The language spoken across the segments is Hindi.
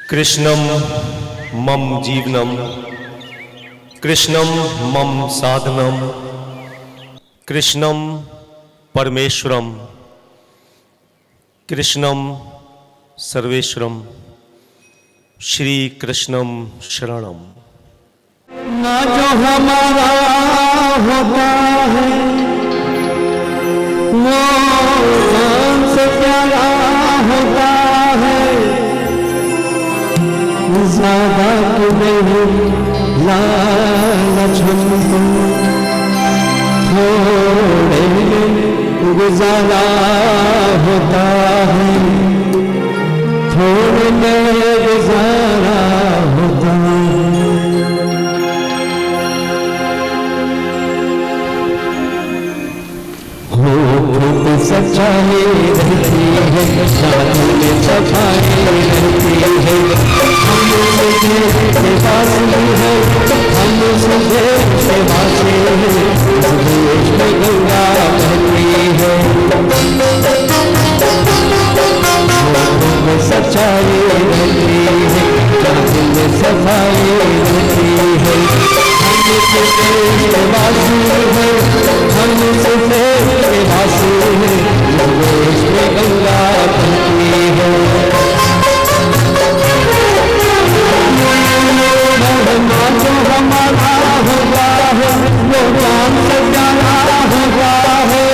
कृष्णं मम जीवनम, कृष्णं मम साधनम, कृष्णं परमेश्वरम, कृष्णं सर्वेश्वरम, श्री कृष्णम शरणम। ना जो हमारा होता है वो हमसे प्यारा होता है, ज़्यादा तो नहीं लालच हमको, थोड़े में गुजारा होता है, थोड़े में गुजारा होता है। सच्चाई रहती है, साधु में सफाई रहती है, हम से वासी है, हम से वासी है, इस देश में गंगा बहती है। सच्चाई रहती है, साधु में सफाई रहती है, हम से वासी है, हम से वासी है, देश में गंगा बहती है। महिमा जो हमारा होता है वो जान से प्यारा होता है,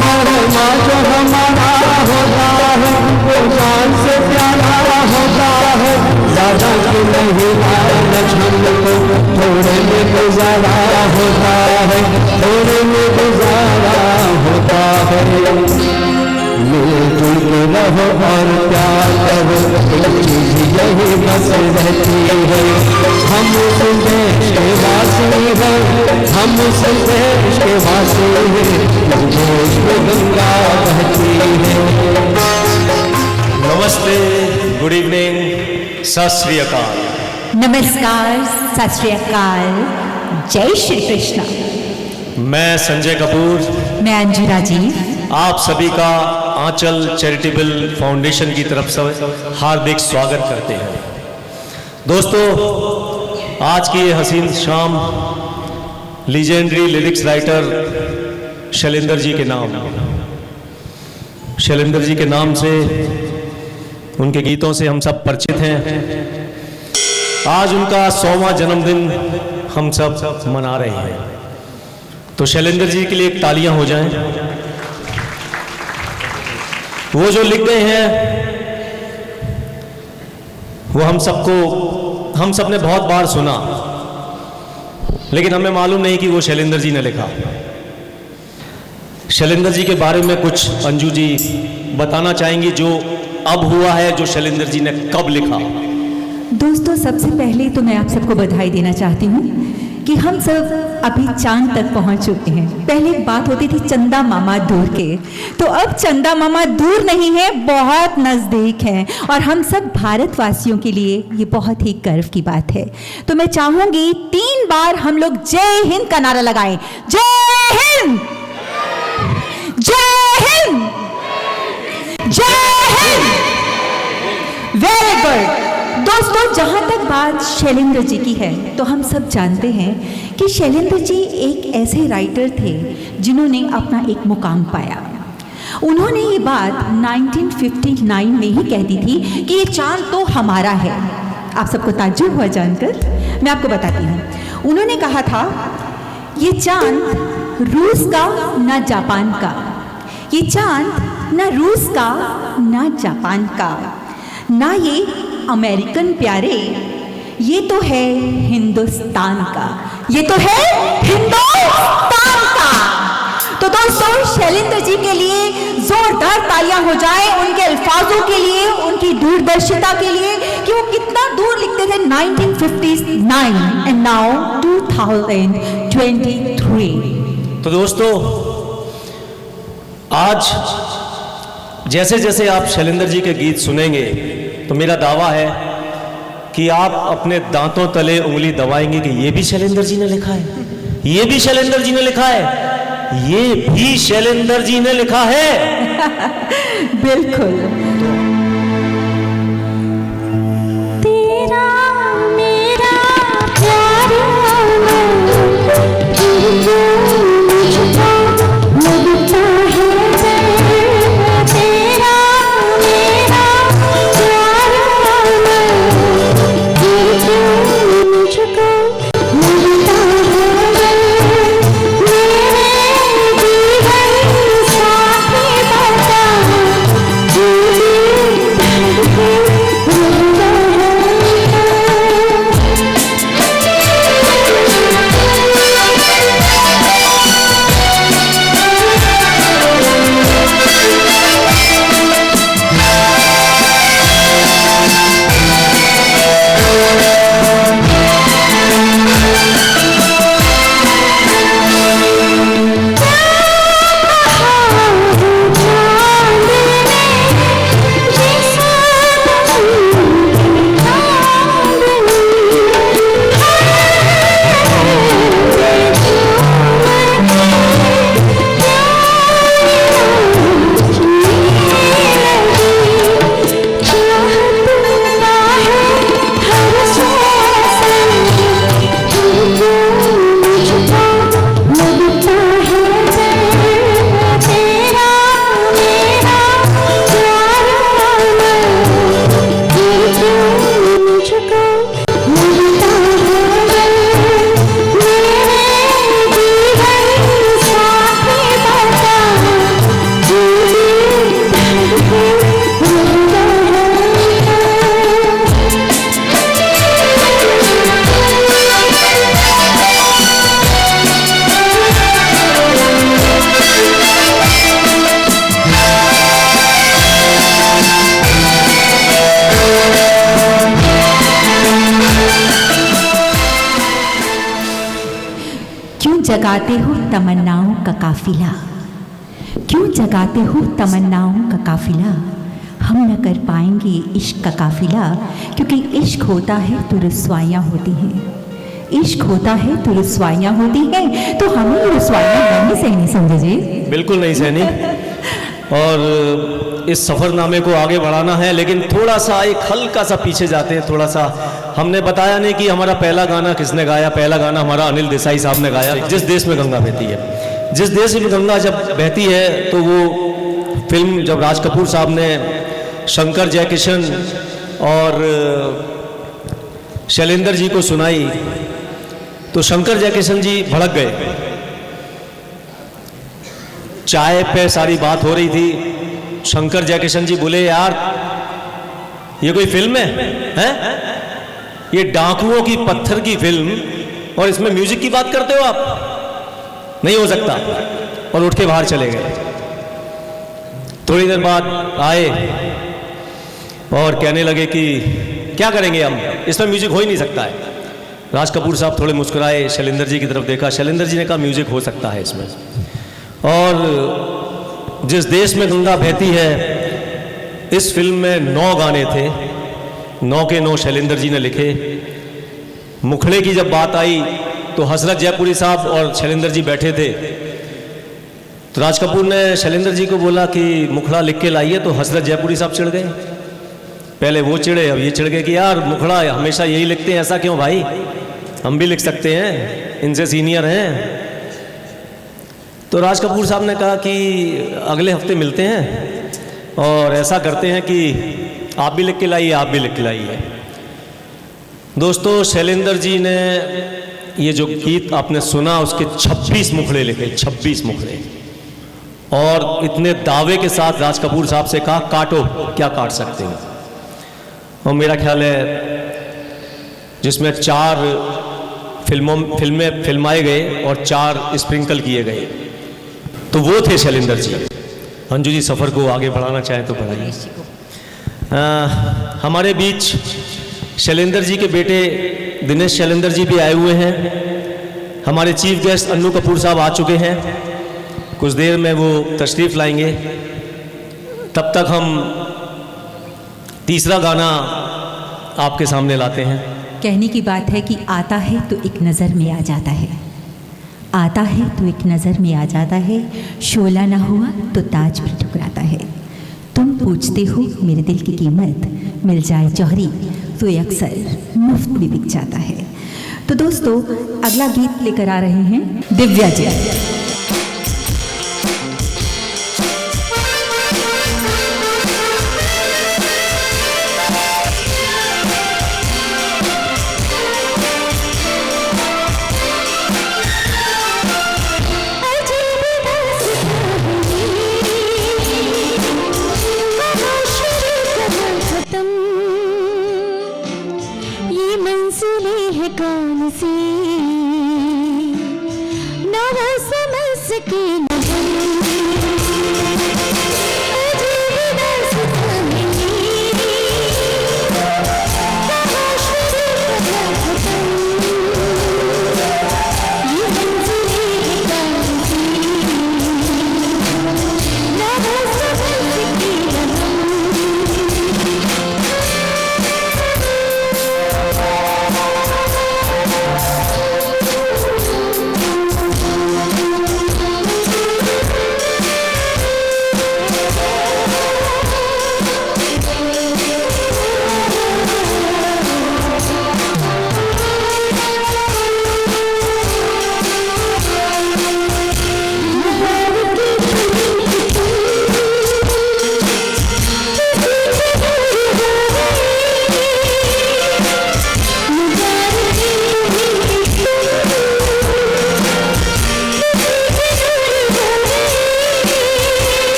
महिमा जो हमारा होता है वो जान से प्यारा होता है, ज़्यादा की नहीं लालच हमको, थोड़े में गुजारा होता है, थोड़े में गुजारा होता है। मिलजुल के रहो और प्यार करो, एक चीज यही बस रहती है, हम उस देश के वासी हैं, हम उस देश के वासी हैं, इस देश में गंगा बहती है। नमस्ते, गुड इवनिंग, सत श्री अकाल। नमस्कार, सत श्री अकाल, जय श्री कृष्ण। मैं संजय कपूर, मैं अंजू राजीव, आप सभी का आंचल चैरिटेबल फाउंडेशन की तरफ से हार्दिक स्वागत करते हैं। दोस्तों, आज की ये हसीन शाम legendary lyrics writer Shailendra ji के नाम, शैलेंद्र जी के नाम से, उनके गीतों से हम सब परिचित हैं। आज उनका 100वां जन्मदिन हम सब मना रहे हैं, तो शैलेंद्र जी के लिए एक तालियां हो जाएं। वो जो लिख गए हैं वो हम सब ने बहुत बार सुना, लेकिन हमें मालूम नहीं कि वो शैलेंद्र जी ने लिखा। शैलेंद्र जी के बारे में कुछ अंजू जी बताना चाहेंगी, जो अब हुआ है, जो शैलेंद्र जी ने कब लिखा। दोस्तों, सबसे पहले तो मैं आप सबको बधाई देना चाहती हूँ कि हम सब अभी चांद तक पहुँच चुके हैं। पहले एक बात होती थी चंदा मामा दूर के, तो अब चंदा मामा दूर नहीं है, बहुत नज़दीक है, और हम सब भारतवासियों के लिए ये बहुत ही गर्व की बात है। तो मैं चाहूँगी 3 बार हम लोग जय हिंद का नारा लगाएं। जय हिंद, जय हिंद, जय हिंद। Very good. दोस्तों, जहाँ तक बात शैलेंद्र जी की है, तो हम सब जानते हैं कि शैलेंद्र जी एक ऐसे राइटर थे जिन्होंने अपना एक मुकाम पाया। उन्होंने ये बात 1959 में ही कह दी थी कि ये चांद तो हमारा है। आप सबको ताज्जुब हुआ जानकर, मैं आपको बताती हूँ। उन्होंने कहा था, ये चांद रूस का ना जापान का, ये चांद ना रूस का ना जापान का, ना ये अमेरिकन प्यारे, ये तो है हिंदुस्तान का, ये तो है हिंदुस्तान का। तो दोस्तों, शैलेंद्र जी के लिए जोरदार तालियां हो जाए, उनके अल्फाजों के लिए, उनकी दूरदर्शिता के लिए, कि वो कितना दूर लिखते थे 1959 एंड नाउ 2023। तो दोस्तों, आज जैसे जैसे आप शैलेंद्र जी के गीत सुनेंगे, तो मेरा दावा है कि आप अपने दांतों तले उंगली दबाएंगे कि ये भी शैलेंद्र जी ने लिखा है, ये भी शैलेंद्र जी ने लिखा है, ये भी शैलेंद्र जी ने लिखा है। बिल्कुल। जगाते हो तमन्नाओं का काफिला, क्यों जगाते हो तमन्नाओं का काफिला। हम न कर पाएंगे इश्क का काफिला, क्योंकि इश्क होता है तो रुसवाइयाँ होती हैं। इश्क होता है तो रुसवाइयाँ होती हैं, तो हमें रुसवाइयाँ नहीं सहनी, समझे जी? बिल्कुल नहीं सहनी। और इस सफ़रनामे को आगे बढ़ाना है, लेकिन थोड़ा सा एक हल्का सा पीछे जाते हैं। थोड़ा सा हमने बताया नहीं कि हमारा पहला गाना किसने गाया। पहला गाना हमारा अनिल देसाई साहब ने गाया, जिस देश में गंगा बहती है। जिस देश में गंगा जब बहती है तो वो फिल्म जब राज कपूर साहब ने शंकर जयकिशन और शैलेंद्र जी को सुनाई तो शंकर जयकिशन जी भड़क गए। चाय पे सारी बात हो रही थी। शंकर जयकिशन जी बोले, यार ये कोई फिल्म है? ये डाकुओं की पत्थर की फिल्म और इसमें म्यूजिक की बात करते हो आप? नहीं हो सकता। और उठ के बाहर चले गए। थोड़ी देर बाद आए और कहने लगे कि क्या करेंगे हम, इसमें म्यूजिक हो ही नहीं सकता है। राज कपूर साहब थोड़े मुस्कुराए, शैलेंद्र जी की तरफ देखा। शैलेंद्र जी ने कहा म्यूजिक हो सकता है इसमें। और जिस देश में गंगा बहती है, इस फिल्म में 9 गाने थे। 9 के 9 शैलेंद्र जी ने लिखे। मुखड़े की जब बात आई तो हसरत जयपुरी साहब और शैलेंद्र जी बैठे थे। तो राज कपूर ने शैलेंद्र जी को बोला कि मुखड़ा लिख के लाइए, तो हसरत जयपुरी साहब चिढ़ गए। पहले वो चिढ़े, अब ये चिढ़ गए कि यार मुखड़ा हमेशा यही लिखते हैं, ऐसा क्यों भाई, हम भी लिख सकते हैं, इनसे सीनियर हैं। तो राज कपूर साहब ने कहा कि अगले हफ्ते मिलते हैं और ऐसा करते हैं कि आप भी लिख के लाइए, आप भी लिख के लाइए। दोस्तों, शैलेंद्र जी ने ये जो गीत आपने सुना उसके 26 मुखड़े लिखे, 26 मुखड़े। और इतने दावे के साथ राज कपूर साहब से कहा काटो, क्या काट सकते हो। और मेरा ख्याल है जिसमें 4 फिल्में फिल्माए गए और 4 स्प्रिंकल किए गए, तो वो थे शैलेंद्र जी। अंजू जी सफ़र को आगे बढ़ाना चाहें तो बढ़ाइए। हमारे बीच शैलेंद्र जी के बेटे दिनेश शैलेंद्र जी भी आए हुए हैं। हमारे चीफ गेस्ट अन्नू कपूर साहब आ चुके हैं। कुछ देर में वो तशरीफ़ लाएंगे। तब तक हम तीसरा गाना आपके सामने लाते हैं। कहने की बात है कि आता है तो एक नज़र में आ जाता है, आता है तो एक नज़र में आ जाता है, शोला ना हुआ तो ताज भी ठुकराता है। तुम पूछते हो मेरे दिल की कीमत, मिल जाए जौहरी तो ये अक्सर मुफ्त भी बिक जाता है। तो दोस्तों अगला गीत लेकर आ रहे हैं दिव्या जी। कौन सी न हो समझ सके न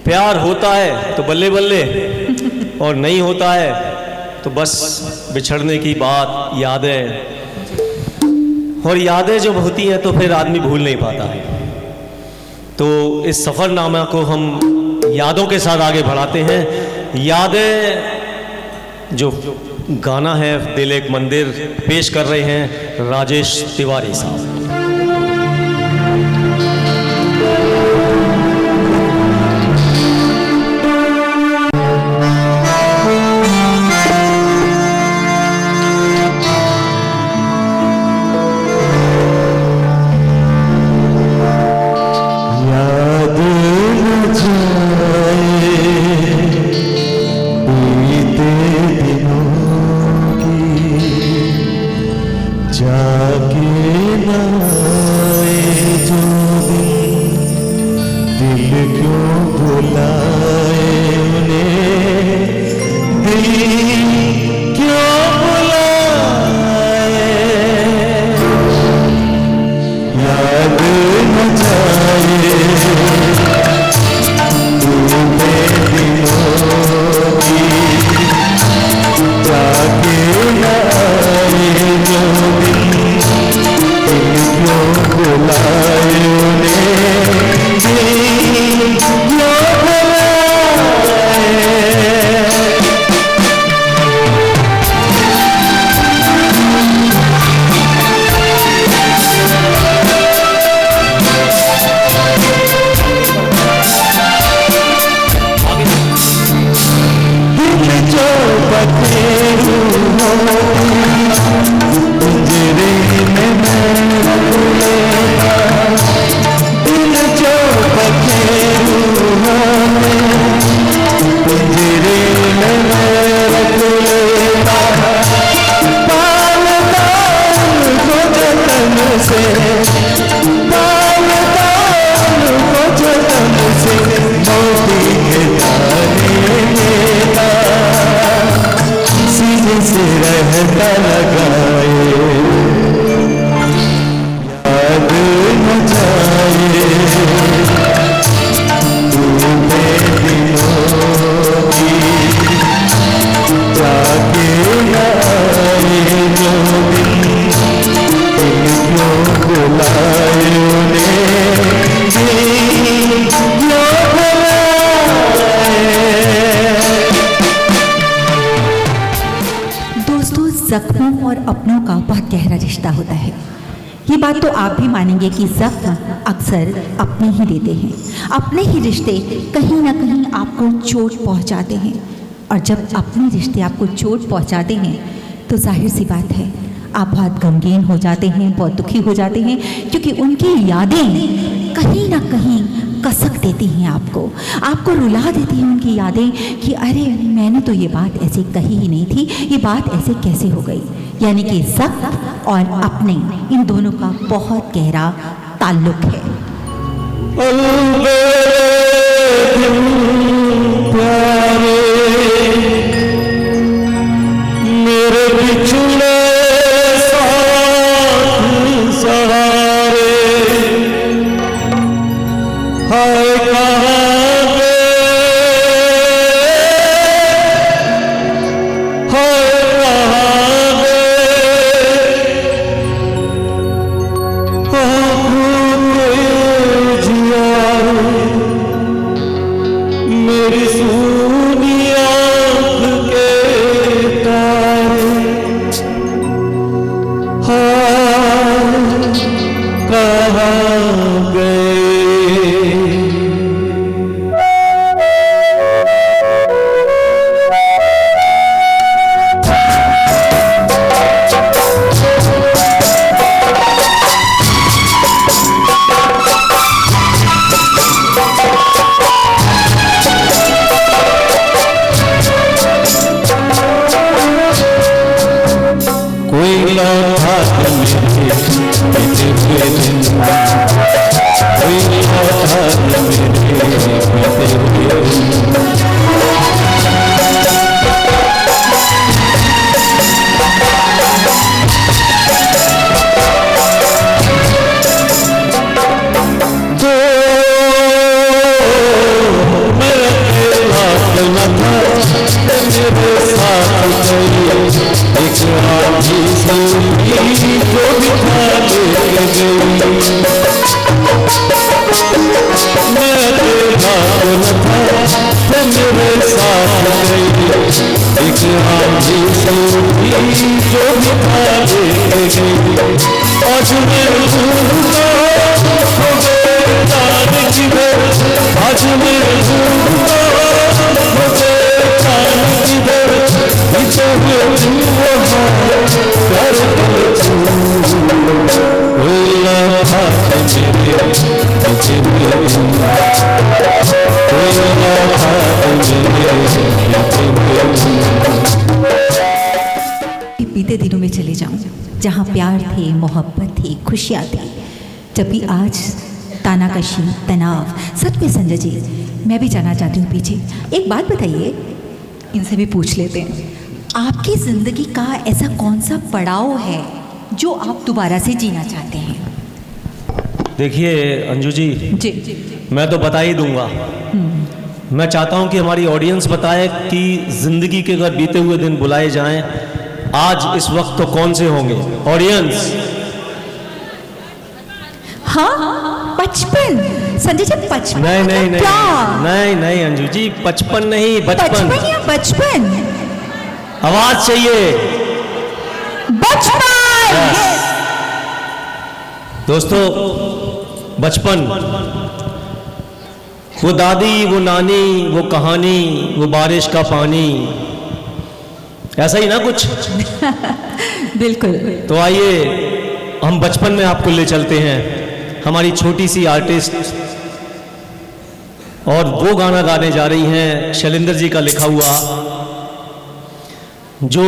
प्यार होता है तो बल्ले बल्ले और नहीं होता है तो बस बिछड़ने की बात, यादें, और यादें जब होती हैं तो फिर आदमी भूल नहीं पाता है। तो इस सफ़रनामा को हम यादों के साथ आगे बढ़ाते हैं। यादें जो गाना है दिल एक मंदिर पेश कर रहे हैं राजेश तिवारी साहब। बुलाए जख्मों और अपनों का बहुत गहरा रिश्ता होता है। ये बात तो आप भी मानेंगे कि जख्म अक्सर अपने ही देते हैं, अपने ही रिश्ते कहीं ना कहीं आपको चोट पहुंचाते हैं। और जब अपने रिश्ते आपको चोट पहुंचाते हैं तो जाहिर सी बात है आप बहुत गमगीन हो जाते हैं, बहुत दुखी हो जाते हैं, क्योंकि उनकी यादें कहीं ना कहीं कसक देती हैं आपको रुला देती हैं उनकी यादें कि अरे मैंने तो ये बात ऐसे कही ही नहीं थी, ये बात ऐसे कैसे हो गई। यानी कि जख्म और अपने, इन दोनों का बहुत गहरा ताल्लुक है। मेरे बिछड़े साथ सहारे हाय कहाँ गए, हाय कहाँ गए, आँखों के जिया मेरी सूनी आँख के तारे हाँ कहाँ गए। कोई लौटा मेरे बीते हुए दिन, कोई लौटा मेरे बीते हुए दिन। दो मेरा हाथ न था मेरे साथ गई, एक आधी सही जो बिठा ले गई। मेरे हाथ न था मेरे साथ गई, एक आधी सही जो बिठा ले गई। आज मैं भूलूंगा हो गए जान किधर, आज मैं भूलूंगा हो गए जान किधर, बीते हुए दिन वहाँ कर कोई लम्हा मेरे बीते हुए दिन, कोई लम्हा मेरे बीते हुए दिन। बीते दिनों में चले जाऊं जहाँ प्यार थे, मोहब्बत थी, खुशियाँ थी। जब भी आज तानाकशी, तनाव, सच में संजय जी मैं भी जाना चाहती हूँ पीछे। एक बात बताइए, इनसे भी पूछ लेते हैं, आपकी ज़िंदगी का ऐसा कौन सा पड़ाव है जो आप दोबारा से जीना चाहते हैं? देखिए अंजू जी, मैं तो बता ही दूंगा। मैं चाहता हूं कि हमारी ऑडियंस बताए कि ज़िंदगी के अगर बीते हुए दिन बुलाए जाएं आज इस वक्त तो कौन से होंगे। ऑडियंस, हाँ, 55 संजय जी, 55? नहीं नहीं नहीं क्या? नहीं नहीं अंजू जी, 55 नहीं, 55 55। या 55? आवाज चाहिए। 55। दोस्तों, बचपन, वो दादी, वो नानी, वो कहानी, वो बारिश का पानी, ऐसा ही ना कुछ। बिल्कुल। तो आइए हम बचपन में आपको ले चलते हैं। हमारी छोटी सी आर्टिस्ट और वो गाना गाने जा रही हैं शैलेंद्र जी का लिखा हुआ, जो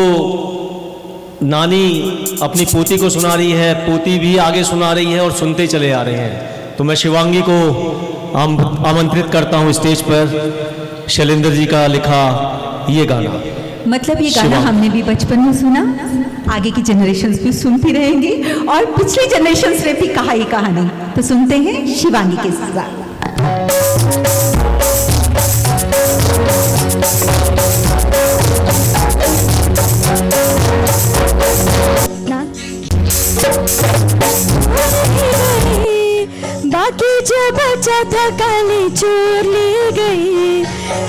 नानी अपनी पोती को सुना रही है, पोती भी आगे सुना रही है और सुनते चले आ रहे हैं। तो मैं शिवांगी को आमंत्रित करता हूँ स्टेज पर शैलेंद्र जी का लिखा ये गाना। मतलब ये गाना हमने भी बचपन में सुना, आगे की जनरेशन्स भी सुनती रहेंगी और पिछली जनरेशन्स ने भी कहा ये कहानी। तो सुनते हैं शिवांगी के साथ। बाकी जो बचा था काली चोर ले गई,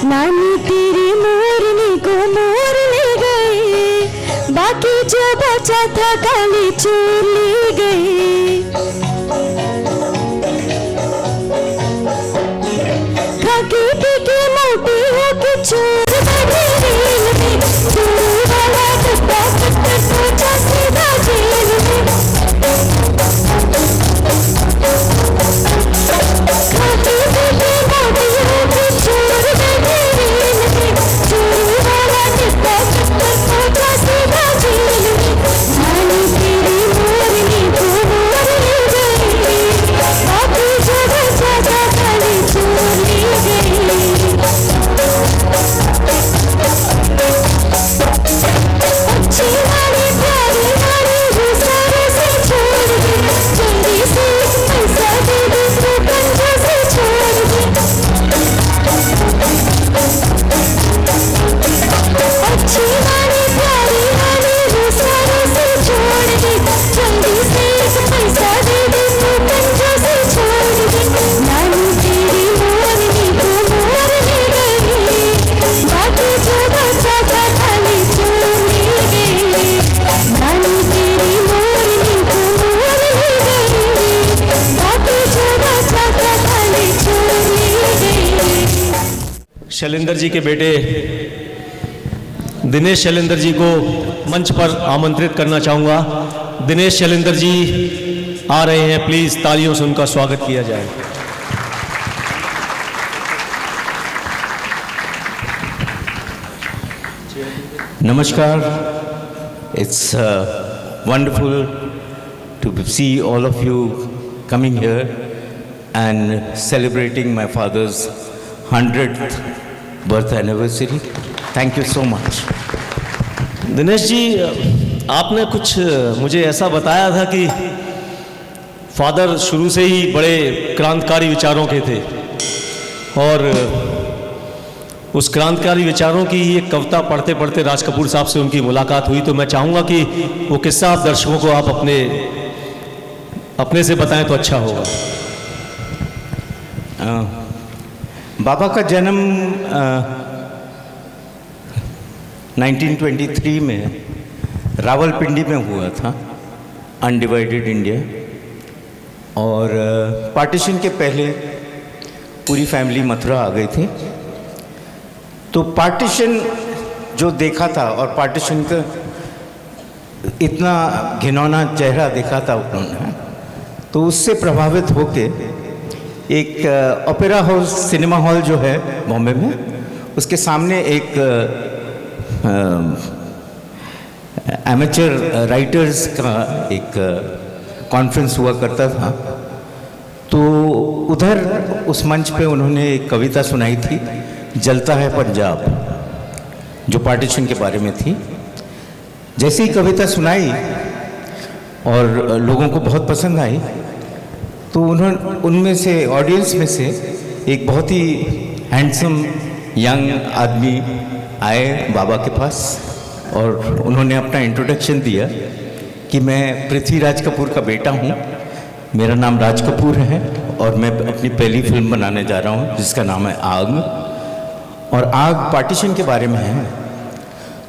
नानी तेरी मोरनी को मोर ले गई। बाकी जो सोचा था काली चोर ले गई, खाकी पीके मोटी होके चोर बने रेल में, चोर वाला डब्बा पत्थर सोचा सीधा जेल में, खाकी पीके मोटी होके चोर बने रेल में, चोर वाला डब्बा पत्थर सोचा सीधा जेल में, नानी तेरी मोरनी को मोर ले गई, बाकी जगह जगह काली चोर ले गई, अच्छी वाली प्यारी वाली रूसारे से छोड़ दे, जल्दी से पैसा दे दे तो कंधा से छोड़ दे, अच्छी वाली प्यारी वाली रूसारे से छोड़ दे, जल्दी से पैसा दे दे तो कंधा से छोड़ दे, नानी तेरी मोरनी को मोर ले गई, बाकी जो बचा था खाली चोर ले गई, नानी तेरी मोरनी को मोर ले गई, बाकी जो बचा था खाली चोर ले गई। शैलेंद्र जी के बेटे दिनेश शैलेंद्र जी को मंच पर आमंत्रित करना चाहूँगा। दिनेश शैलेंद्र जी आ रहे हैं, प्लीज़ तालियों से उनका स्वागत किया जाए। Namaskar. It's wonderful to see all of you coming here and celebrating my father's 100th birth anniversary. Thank you so much. Dinesh ji, आपने कुछ मुझे ऐसा बताया था कि फादर शुरू से ही बड़े क्रांतिकारी विचारों के थे और उस क्रांतिकारी विचारों की एक कविता पढ़ते पढ़ते राज कपूर साहब से उनकी मुलाकात हुई, तो मैं चाहूँगा कि वो किस्सा आप दर्शकों को आप अपने से बताएं तो अच्छा होगा। बाबा का जन्म 1923 में रावलपिंडी में हुआ था, अनडिवाइडेड इंडिया, और पार्टीशन के पहले पूरी फैमिली मथुरा आ गई थी। तो पार्टीशन जो देखा था और पार्टीशन का इतना घिनौना चेहरा देखा था उन्होंने, तो उससे प्रभावित होके एक ओपेरा हाउस सिनेमा हॉल जो है बॉम्बे में, उसके सामने एक एमेचर राइटर्स का एक कॉन्फ्रेंस हुआ करता था। तो उधर उस मंच पे उन्होंने एक कविता सुनाई थी, जलता है पंजाब, जो पार्टीशन के बारे में थी। जैसे ही कविता सुनाई और लोगों को बहुत पसंद आई, तो उन्होंने उनमें से ऑडियंस में से एक बहुत ही हैंडसम यंग आदमी आए बाबा के पास और उन्होंने अपना इंट्रोडक्शन दिया कि मैं पृथ्वीराज कपूर का बेटा हूँ, मेरा नाम राज कपूर है और मैं अपनी पहली फिल्म बनाने जा रहा हूँ जिसका नाम है आग, और आग पार्टीशन के बारे में है।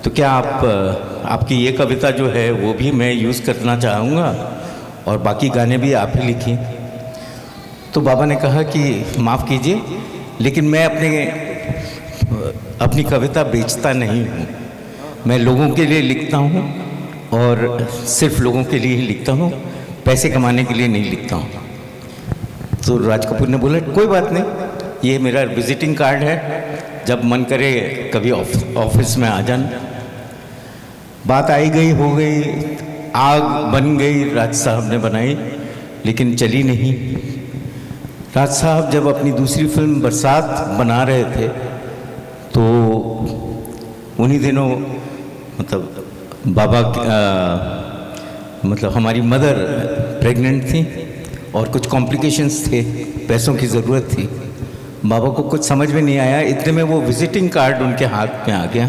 तो क्या आपकी ये कविता जो है वो भी मैं यूज़ करना चाहूँगा और बाकी गाने भी आप ही लिखिए। तो बाबा ने कहा कि माफ़ कीजिए, लेकिन मैं अपनी कविता बेचता नहीं हूँ, मैं लोगों के लिए लिखता हूँ और सिर्फ लोगों के लिए ही लिखता हूँ, पैसे कमाने के लिए नहीं लिखता हूँ। तो राज कपूर ने बोला कोई बात नहीं, ये मेरा विजिटिंग कार्ड है, जब मन करे कभी ऑफिस में आ जाना। बात आई गई हो गई, आग बन गई, राज साहब ने बनाई लेकिन चली नहीं। राज साहब जब अपनी दूसरी फिल्म बरसात बना रहे थे तो उन्हीं दिनों बाबा हमारी मदर प्रेग्नेंट थी और कुछ कॉम्प्लिकेशंस थे, पैसों की ज़रूरत थी। बाबा को कुछ समझ में नहीं आया, इतने में वो विजिटिंग कार्ड उनके हाथ में आ गया,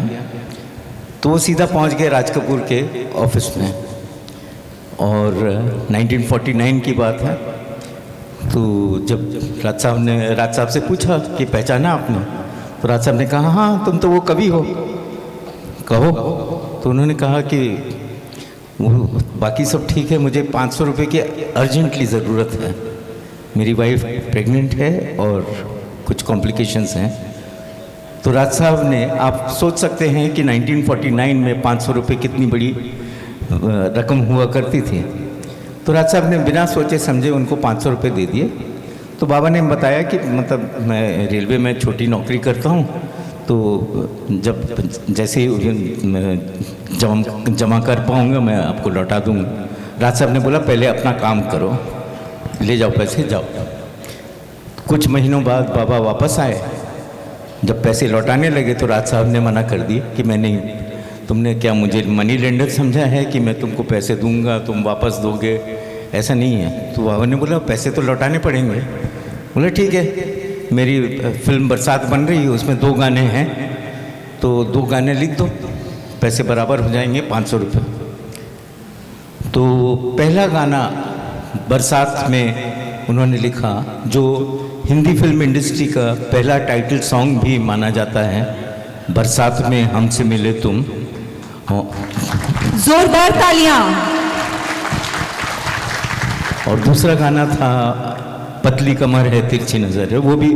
तो वो सीधा पहुंच गए राज कपूर के ऑफिस में। और 1949 की बात है। तो जब राज साहब से पूछा कि पहचाना आपने, तो राज साहब ने कहा हाँ तुम तो वो कवि हो, कहो। तो उन्होंने कहा कि वो बाकी सब ठीक है, मुझे 500 रुपये की अर्जेंटली ज़रूरत है। मेरी वाइफ प्रेग्नेंट है और कुछ कॉम्प्लिकेशंस हैं। तो राज साहब ने, आप सोच सकते हैं कि 1949 में 500 रुपये कितनी बड़ी रकम हुआ करती थी। तो राज साहब ने बिना सोचे समझे उनको 500 रुपये दे दिए। तो बाबा ने बताया कि मतलब मैं रेलवे में छोटी नौकरी करता हूँ, तो जब जैसे ही जमा कर पाऊँगा मैं आपको लौटा दूँगा। राज साहब ने बोला पहले अपना काम करो, ले जाओ पैसे, जाओ। कुछ महीनों बाद बाबा वापस आए। जब पैसे लौटाने लगे तो राज साहब ने मना कर दिए कि मैं नहीं, तुमने क्या मुझे मनी लेंडर समझा है कि मैं तुमको पैसे दूंगा तुम वापस दोगे, ऐसा नहीं है। तो बाबा ने बोला पैसे तो लौटाने पड़ेंगे। बोले ठीक है, मेरी फिल्म बरसात बन रही है, उसमें 2 गाने हैं, तो 2 गाने लिख दो, पैसे बराबर हो जाएंगे 500 रुपये। तो पहला गाना बरसात में उन्होंने लिखा, जो हिंदी फिल्म इंडस्ट्री का पहला टाइटल सॉन्ग भी माना जाता है, बरसात में हमसे मिले तुम। जोरदार तालियां। और दूसरा गाना था पतली कमर है तिरछी नज़र है, वो भी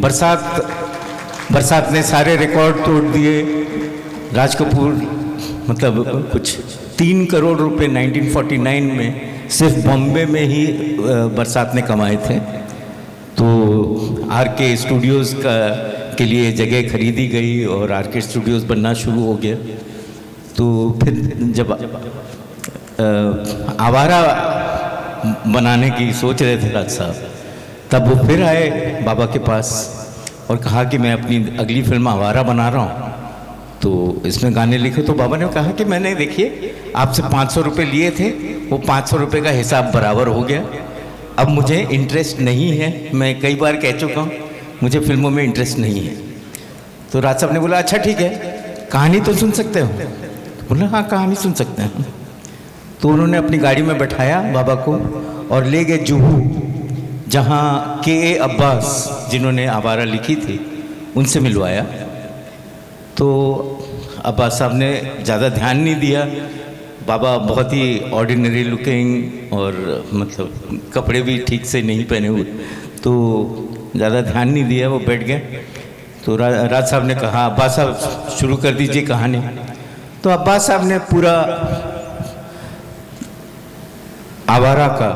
बरसात ने सारे रिकॉर्ड तोड़ दिए। राज कपूर मतलब कुछ 3 करोड़ रुपए 1949 में सिर्फ बॉम्बे में ही बरसात ने कमाए थे। तो आरके स्टूडियोज़ के लिए जगह खरीदी गई और आरके स्टूडियोज़ बनना शुरू हो गया। तो फिर जब आवारा बनाने की सोच रहे थे राज साहब, तब वो फिर आए बाबा के पास और कहा कि मैं अपनी अगली फिल्म आवारा बना रहा हूँ, तो इसमें गाने लिखे। तो बाबा ने कहा कि मैंने, देखिए, आपसे 500 रुपये लिए थे, वो 500 रुपये का हिसाब बराबर हो गया, अब मुझे इंटरेस्ट नहीं है, मैं कई बार कह चुका हूँ मुझे फिल्मों में इंटरेस्ट नहीं है। तो राज साहब ने बोला अच्छा ठीक है, कहानी तो सुन सकते हो। बोला हाँ कहानी सुन सकते हैं। तो उन्होंने अपनी गाड़ी में बैठाया बाबा को और ले गए जुहू, जहाँ के अब्बास जिन्होंने आवारा लिखी थी उनसे मिलवाया। तो अब्बास साहब ने ज़्यादा ध्यान नहीं दिया। बाबा बहुत ही ऑर्डिनरी लुकिंग और मतलब कपड़े भी ठीक से नहीं पहने हुए, तो ज़्यादा ध्यान नहीं दिया, वो बैठ गए। तो राज साहब ने कहा अब्बास साहब शुरू कर दीजिए कहानी। तो अब्बास साहब ने पूरा आवारा का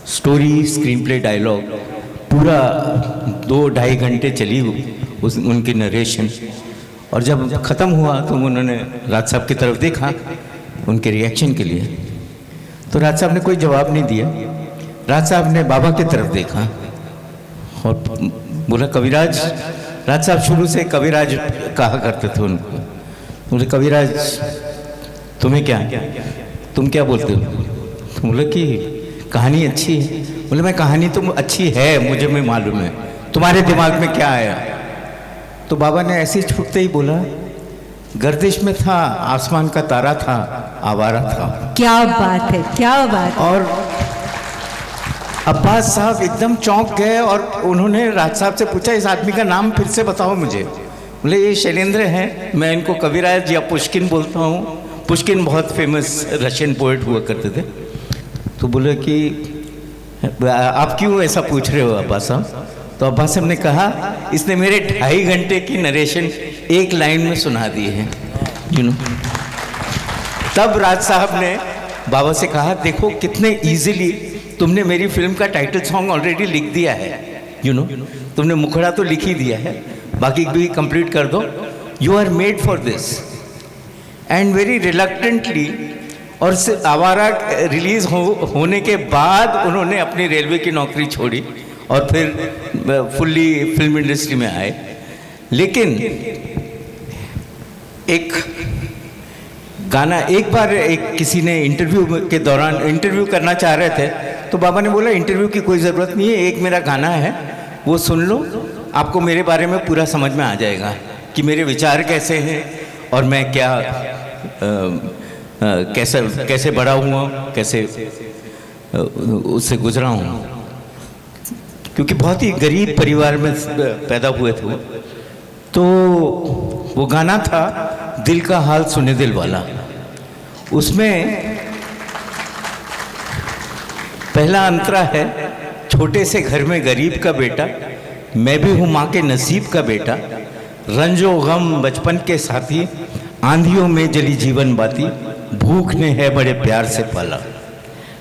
स्टोरी, स्क्रीन प्ले, डायलॉग पूरा 2-2.5 घंटे चली उनकी नरेशन। और जब ख़त्म हुआ तो उन्होंने राज साहब की तरफ देखा उनके रिएक्शन के लिए। तो राज साहब ने कोई जवाब नहीं दिया। राज साहब ने बाबा की तरफ देखा और बोला कविराज। राज साहब शुरू से कविराज कहा करते थे उनको। बोले कविराज तुम्हें क्या, तुम क्या बोलते हो? तो बोले कि कहानी अच्छी है। बोले मैं कहानी तो अच्छी है मुझे में मालूम है, तुम्हारे दिमाग में क्या आया? तो बाबा ने ऐसे ही छूटते ही बोला गर्दिश में था, आसमान का तारा था, आवारा था। क्या बात है, क्या बात है। और अब्बास साहब एकदम चौंक गए और उन्होंने राज साहब से पूछा इस आदमी का नाम फिर से बताओ मुझे। बोले ये शैलेंद्र हैं, मैं इनको कविराज या पुष्किन बोलता हूँ। पुष्किन बहुत फेमस रशियन पोएट हुआ करते थे। तो बोले कि आप क्यों ऐसा पूछ रहे हो अब्बास साहब? तो अब्बास साहब ने कहा इसने मेरे 2.5 घंटे की नरेशन एक लाइन में सुना दी है, यू नो। तब राज साहब ने बाबा से कहा देखो कितने इजीली तुमने मेरी फिल्म का टाइटल सॉन्ग ऑलरेडी लिख दिया है, यू नो। तुमने मुखड़ा तो लिख ही दिया है, बाकी भी कंप्लीट कर दो। You are made for this. And very reluctantly, और आवारा रिलीज होने के बाद उन्होंने अपनी रेलवे की नौकरी छोड़ी और फिर फुल्ली फिल्म इंडस्ट्री में आए। लेकिन एक गाना एक बार किसी ने इंटरव्यू के दौरान इंटरव्यू करना चाह रहे थे, तो बाबा ने बोला इंटरव्यू की कोई ज़रूरत नहीं है, एक मेरा गाना है वो सुन लो, आपको मेरे बारे में पूरा समझ में आ जाएगा कि मेरे विचार कैसे हैं और मैं क्या कैसे बड़ा हुआ, कैसे उससे गुजरा हूँ। क्योंकि बहुत ही गरीब परिवार में पैदा हुए थे। तो वो गाना था दिल का हाल सुने दिल वाला। उसमें पहला अंतरा है, छोटे से घर में गरीब का बेटा, मैं भी हूँ माँ के नसीब का बेटा, रंजो गम बचपन के साथी, आंधियों में जली जीवन बाती, भूख ने है बड़े प्यार से पाला.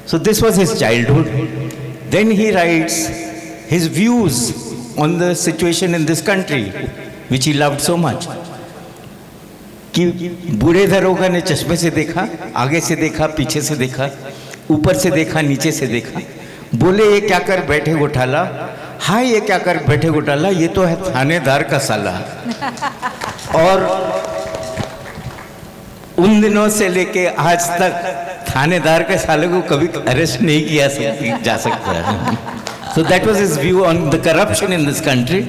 So this was his childhood. Then he writes his views on the situation in this country, which he loved so much. कि बूढ़े दरोगा ने चश्मे से देखा, आगे से देखा, पीछे से देखा, ऊपर से देखा, नीचे से देखा, बोले ये क्या कर बैठे घोटाला, हाँ ये क्या कर बैठे घोटाला, ये तो है थानेदार का साला. और उन दिनों से लेके आज तक थानेदार के साले को कभी अरेस्ट नहीं किया जा सकता है. So that was his view on the corruption in this country.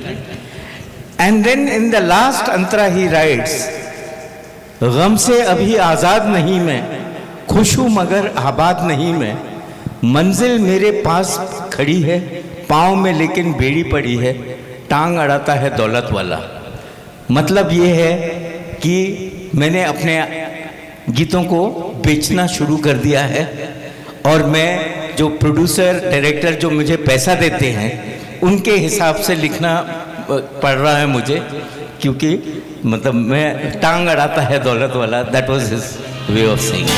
And then in the last Antara he writes, गम से अभी आज़ाद नहीं मैं, खुश हूँ मगर आबाद नहीं मैं, मंजिल मेरे पास खड़ी है, पाँव में लेकिन बेड़ी पड़ी है, टांग अड़ाता है दौलत वाला. मतलब ये है कि मैंने अपने गीतों को बेचना शुरू कर दिया है और मैं जो प्रोड्यूसर डायरेक्टर जो मुझे पैसा देते हैं उनके हिसाब से लिखना पड़ रहा है मुझे, क्योंकि मतलब मैं टांग अड़ाता है दौलत वाला. That was his way of saying.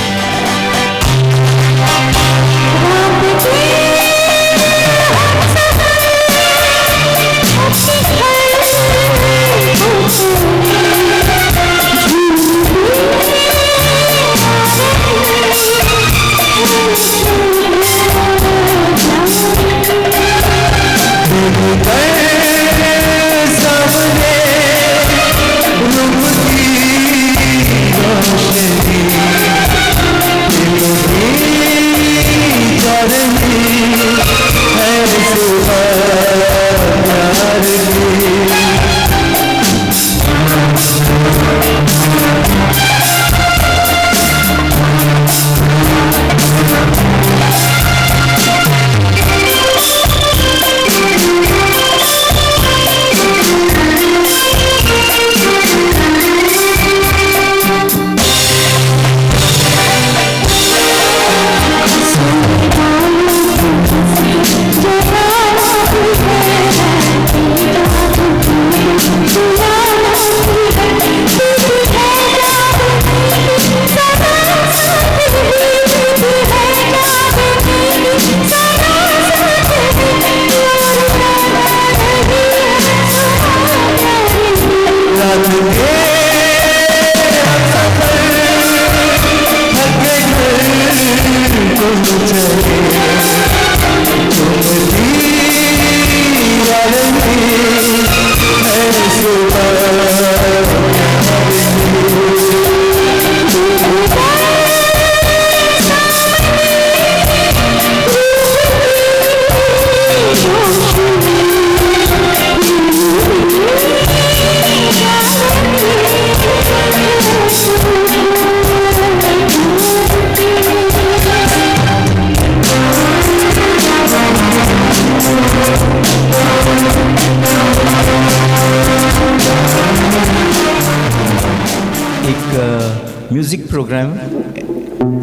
Music programme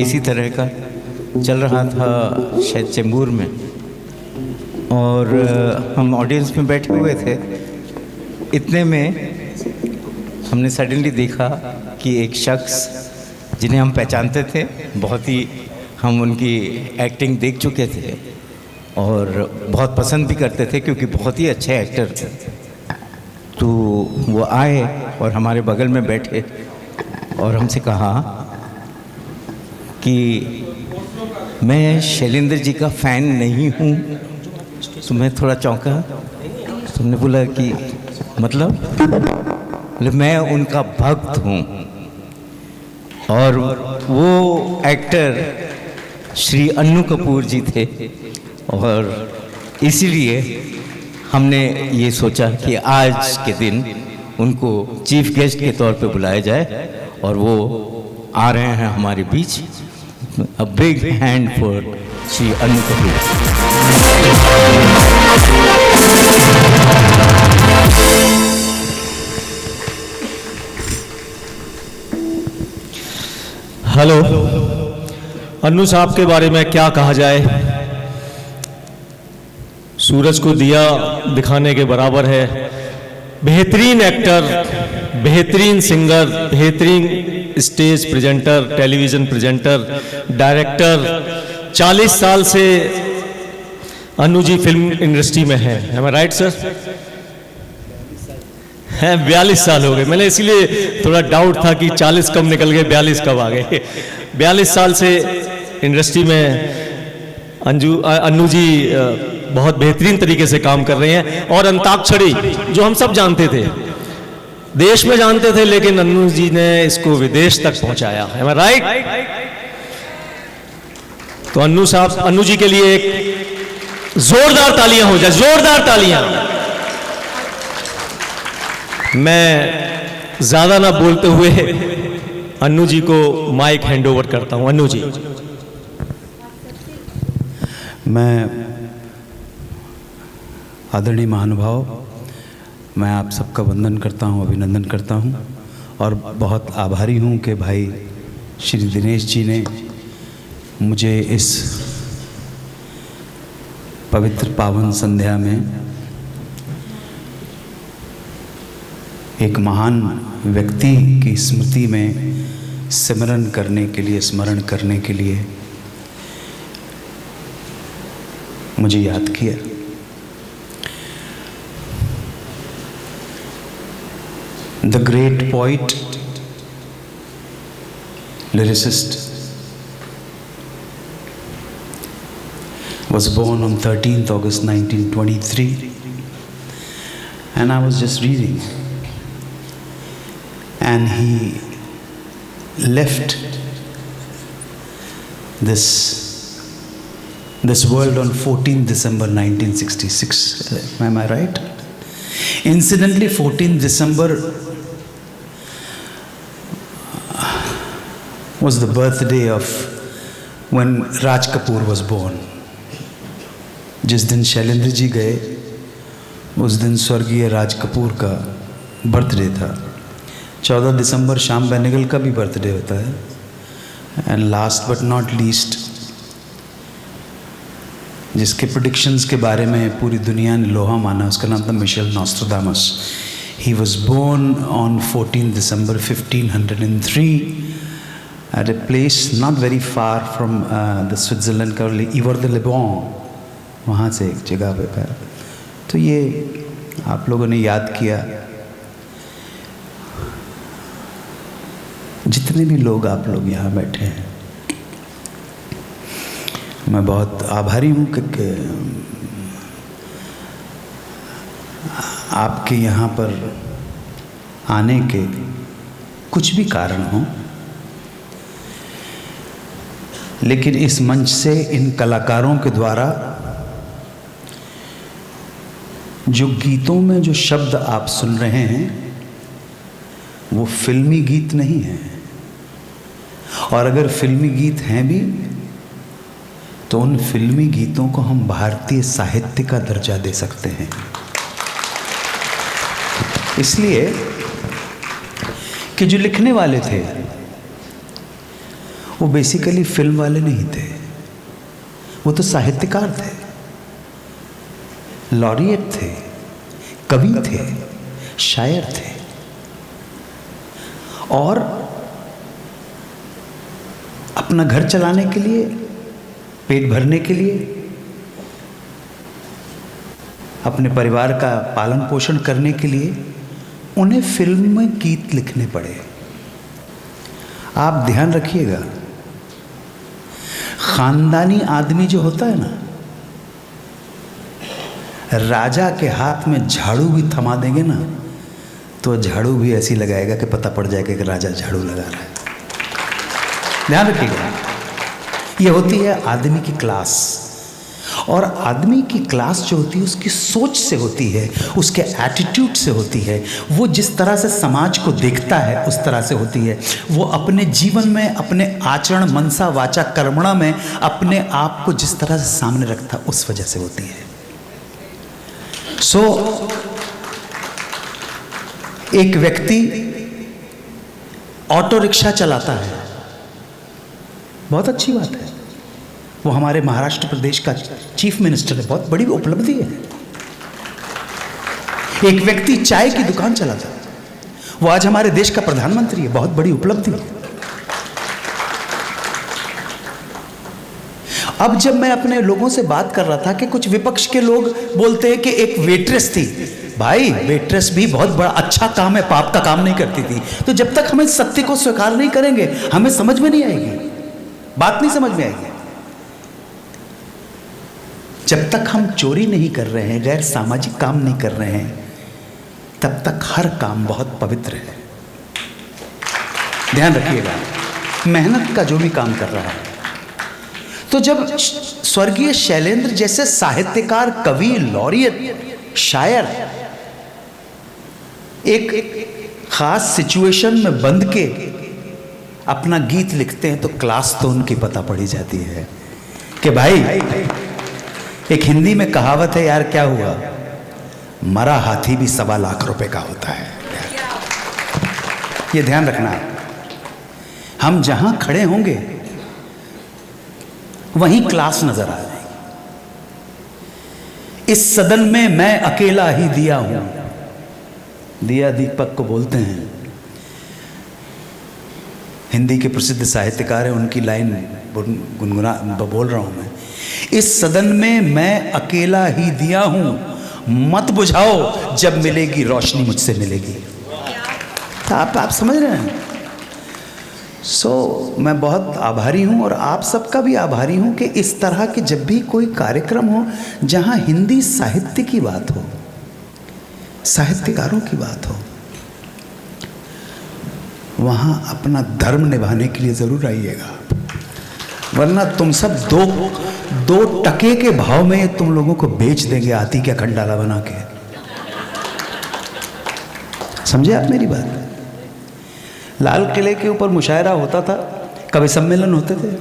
इसी तरह का चल रहा था शायद चेंबूर में, और हम ऑडियंस में बैठे हुए थे. इतने में हमने सडनली देखा कि एक शख्स जिन्हें हम पहचानते थे, बहुत ही हम उनकी एक्टिंग देख चुके थे और बहुत पसंद भी करते थे क्योंकि बहुत ही अच्छे एक्टर थे. तो वो आए और हमारे बगल में बैठे और हमसे कहा कि मैं शैलेंद्र जी का फ़ैन नहीं हूँ. तो मैं थोड़ा चौंका. तुमने बोला कि मतलब मैं उनका भक्त हूँ. और वो एक्टर श्री अन्नू कपूर जी थे और इसीलिए हमने ये सोचा कि आज के दिन उनको चीफ गेस्ट के तौर पे बुलाया जाए और वो आ रहे हैं हमारे बीच. A big hand for Shri Annu Kapoor. Hello. Annu साहब के बारे में क्या कहा जाए, सूरज को दिया दिखाने के बराबर है। बेहतरीन एक्टर, बेहतरीन सिंगर, बेहतरीन stage presenter, television presenter, director. 40 साल से अन्नू जी फिल्म इंडस्ट्री में हैं, एम आई राइट सर? हैं 42 साल हो गए। मैंने इसीलिए थोड़ा डाउट था कि 40 कब निकल गए, 42 कब आ गए। 42 साल से इंडस्ट्री में अन्नू जी बहुत बेहतरीन तरीके से काम कर रहे हैं। और अंताक्षरी जो हम सब जानते थे, देश में जानते थे, लेकिन अन्नू जी ने इसको विदेश तक पहुंचाया, है मैं राइट? तो अन्नू जी के लिए एक जोरदार तालियां हो जाए, जोरदार तालियां। मैं ज्यादा ना बोलते हुए अन्नू जी को माइक हैंड ओवर करता हूं। अन्नू जी। मैं आदरणीय महानुभाव, मैं आप सबका वंदन करता हूं, अभिनंदन करता हूं और बहुत आभारी हूं कि भाई श्री दिनेश जी ने मुझे इस पवित्र पावन संध्या में एक महान व्यक्ति की स्मृति में स्मरण करने के लिए मुझे याद किया। The great poet, lyricist was born on 13th August 1923, and I was just reading, and he left this world on 14th December 1966. Am I right? Incidentally, 14th December was the birthday of when Raj Kapoor was born. जिस दिन शैलेंद्र जी गए उस दिन स्वर्गीय राज कपूर का बर्थडे था। 14 दिसंबर श्याम बेनेगल का भी बर्थडे होता है। And last but not least, जिसके प्रेडिक्शंस के बारे में पूरी दुनिया ने लोहा माना, उसका नाम था Michel Nostradamus. He was born on 14 December 1503 at a place not very far from the Switzerland का इवर द लेबॉन, वहाँ से एक जगह पे था। तो ये आप लोगों ने याद किया। जितने भी लोग आप लोग यहाँ बैठे हैं, मैं बहुत आभारी हूँ कि आपके यहाँ पर आने के कुछ भी कारण हों, लेकिन इस मंच से इन कलाकारों के द्वारा जो गीतों में जो शब्द आप सुन रहे हैं वो फिल्मी गीत नहीं हैं, और अगर फिल्मी गीत हैं भी तो उन फिल्मी गीतों को हम भारतीय साहित्य का दर्जा दे सकते हैं। इसलिए कि जो लिखने वाले थे वो बेसिकली फिल्म वाले नहीं थे, वो तो साहित्यकार थे, लॉरिएट थे, कवि थे, शायर थे, और अपना घर चलाने के लिए, पेट भरने के लिए, अपने परिवार का पालन पोषण करने के लिए उन्हें फिल्म में गीत लिखने पड़े। आप ध्यान रखिएगा, खानदानी आदमी जो होता है ना, राजा के हाथ में झाड़ू भी थमा देंगे ना तो झाड़ू भी ऐसी लगाएगा कि पता पड़ जाएगा कि राजा झाड़ू लगा रहा है। ध्यान रखिएगा, ये होती है आदमी की क्लास, और आदमी की क्लास जो होती है उसकी सोच से होती है, उसके एटीट्यूड से होती है, वो जिस तरह से समाज को देखता है उस तरह से होती है, वो अपने जीवन में, अपने आचरण, मनसा वाचा कर्मणा में अपने आप को जिस तरह से सामने रखता है उस वजह से होती है। एक व्यक्ति ऑटो रिक्शा चलाता है, बहुत अच्छी बात है। वो हमारे महाराष्ट्र प्रदेश का चीफ मिनिस्टर है, बहुत बड़ी उपलब्धि है। एक व्यक्ति चाय की दुकान चलाता, वो आज हमारे देश का प्रधानमंत्री है, बहुत बड़ी उपलब्धि है। अब जब मैं अपने लोगों से बात कर रहा था कि कुछ विपक्ष के लोग बोलते हैं कि एक वेट्रेस थी, भाई वेट्रेस भी बहुत बड़ा अच्छा काम है, पाप का काम नहीं करती थी। तो जब तक हमें सत्य को स्वीकार नहीं करेंगे हमें समझ में नहीं आएगी, बात नहीं समझ में आएगी। जब तक हम चोरी नहीं कर रहे हैं, गैर सामाजिक काम नहीं कर रहे हैं, तब तक हर काम बहुत पवित्र है। ध्यान रखिएगा, मेहनत का जो भी काम कर रहा है। तो जब स्वर्गीय शैलेंद्र जैसे साहित्यकार, कवि, लॉरियत, शायर एक खास सिचुएशन में बंद के अपना गीत लिखते हैं, तो क्लास तो उनकी पता पड़ी जाती है कि भाई, एक हिंदी में कहावत है यार, क्या हुआ, मरा हाथी भी 1.25 लाख रुपए का होता है। ये ध्यान रखना, हम जहां खड़े होंगे वहीं क्लास नजर आ जाएगी। इस सदन में मैं अकेला ही दिया हूं, दिया दीपक को बोलते हैं। हिंदी के प्रसिद्ध साहित्यकार है, उनकी लाइन गुनगुना बोल रहा हूं मैं। इस सदन में मैं अकेला ही दिया हूं, मत बुझाओ, जब मिलेगी रोशनी मुझसे मिलेगी। तो आप समझ रहे हैं। मैं बहुत आभारी हूं और आप सबका भी आभारी हूं कि इस तरह के जब भी कोई कार्यक्रम हो जहां हिंदी साहित्य की बात हो, साहित्यकारों की बात हो, वहां अपना धर्म निभाने के लिए जरूर आइएगा। वरना तुम सब दो टके के भाव में तुम लोगों को बेच देंगे आती क्या खंडाला बना के। समझे आप मेरी बात। लाल किले के ऊपर मुशायरा होता था, कवि सम्मेलन होते थे।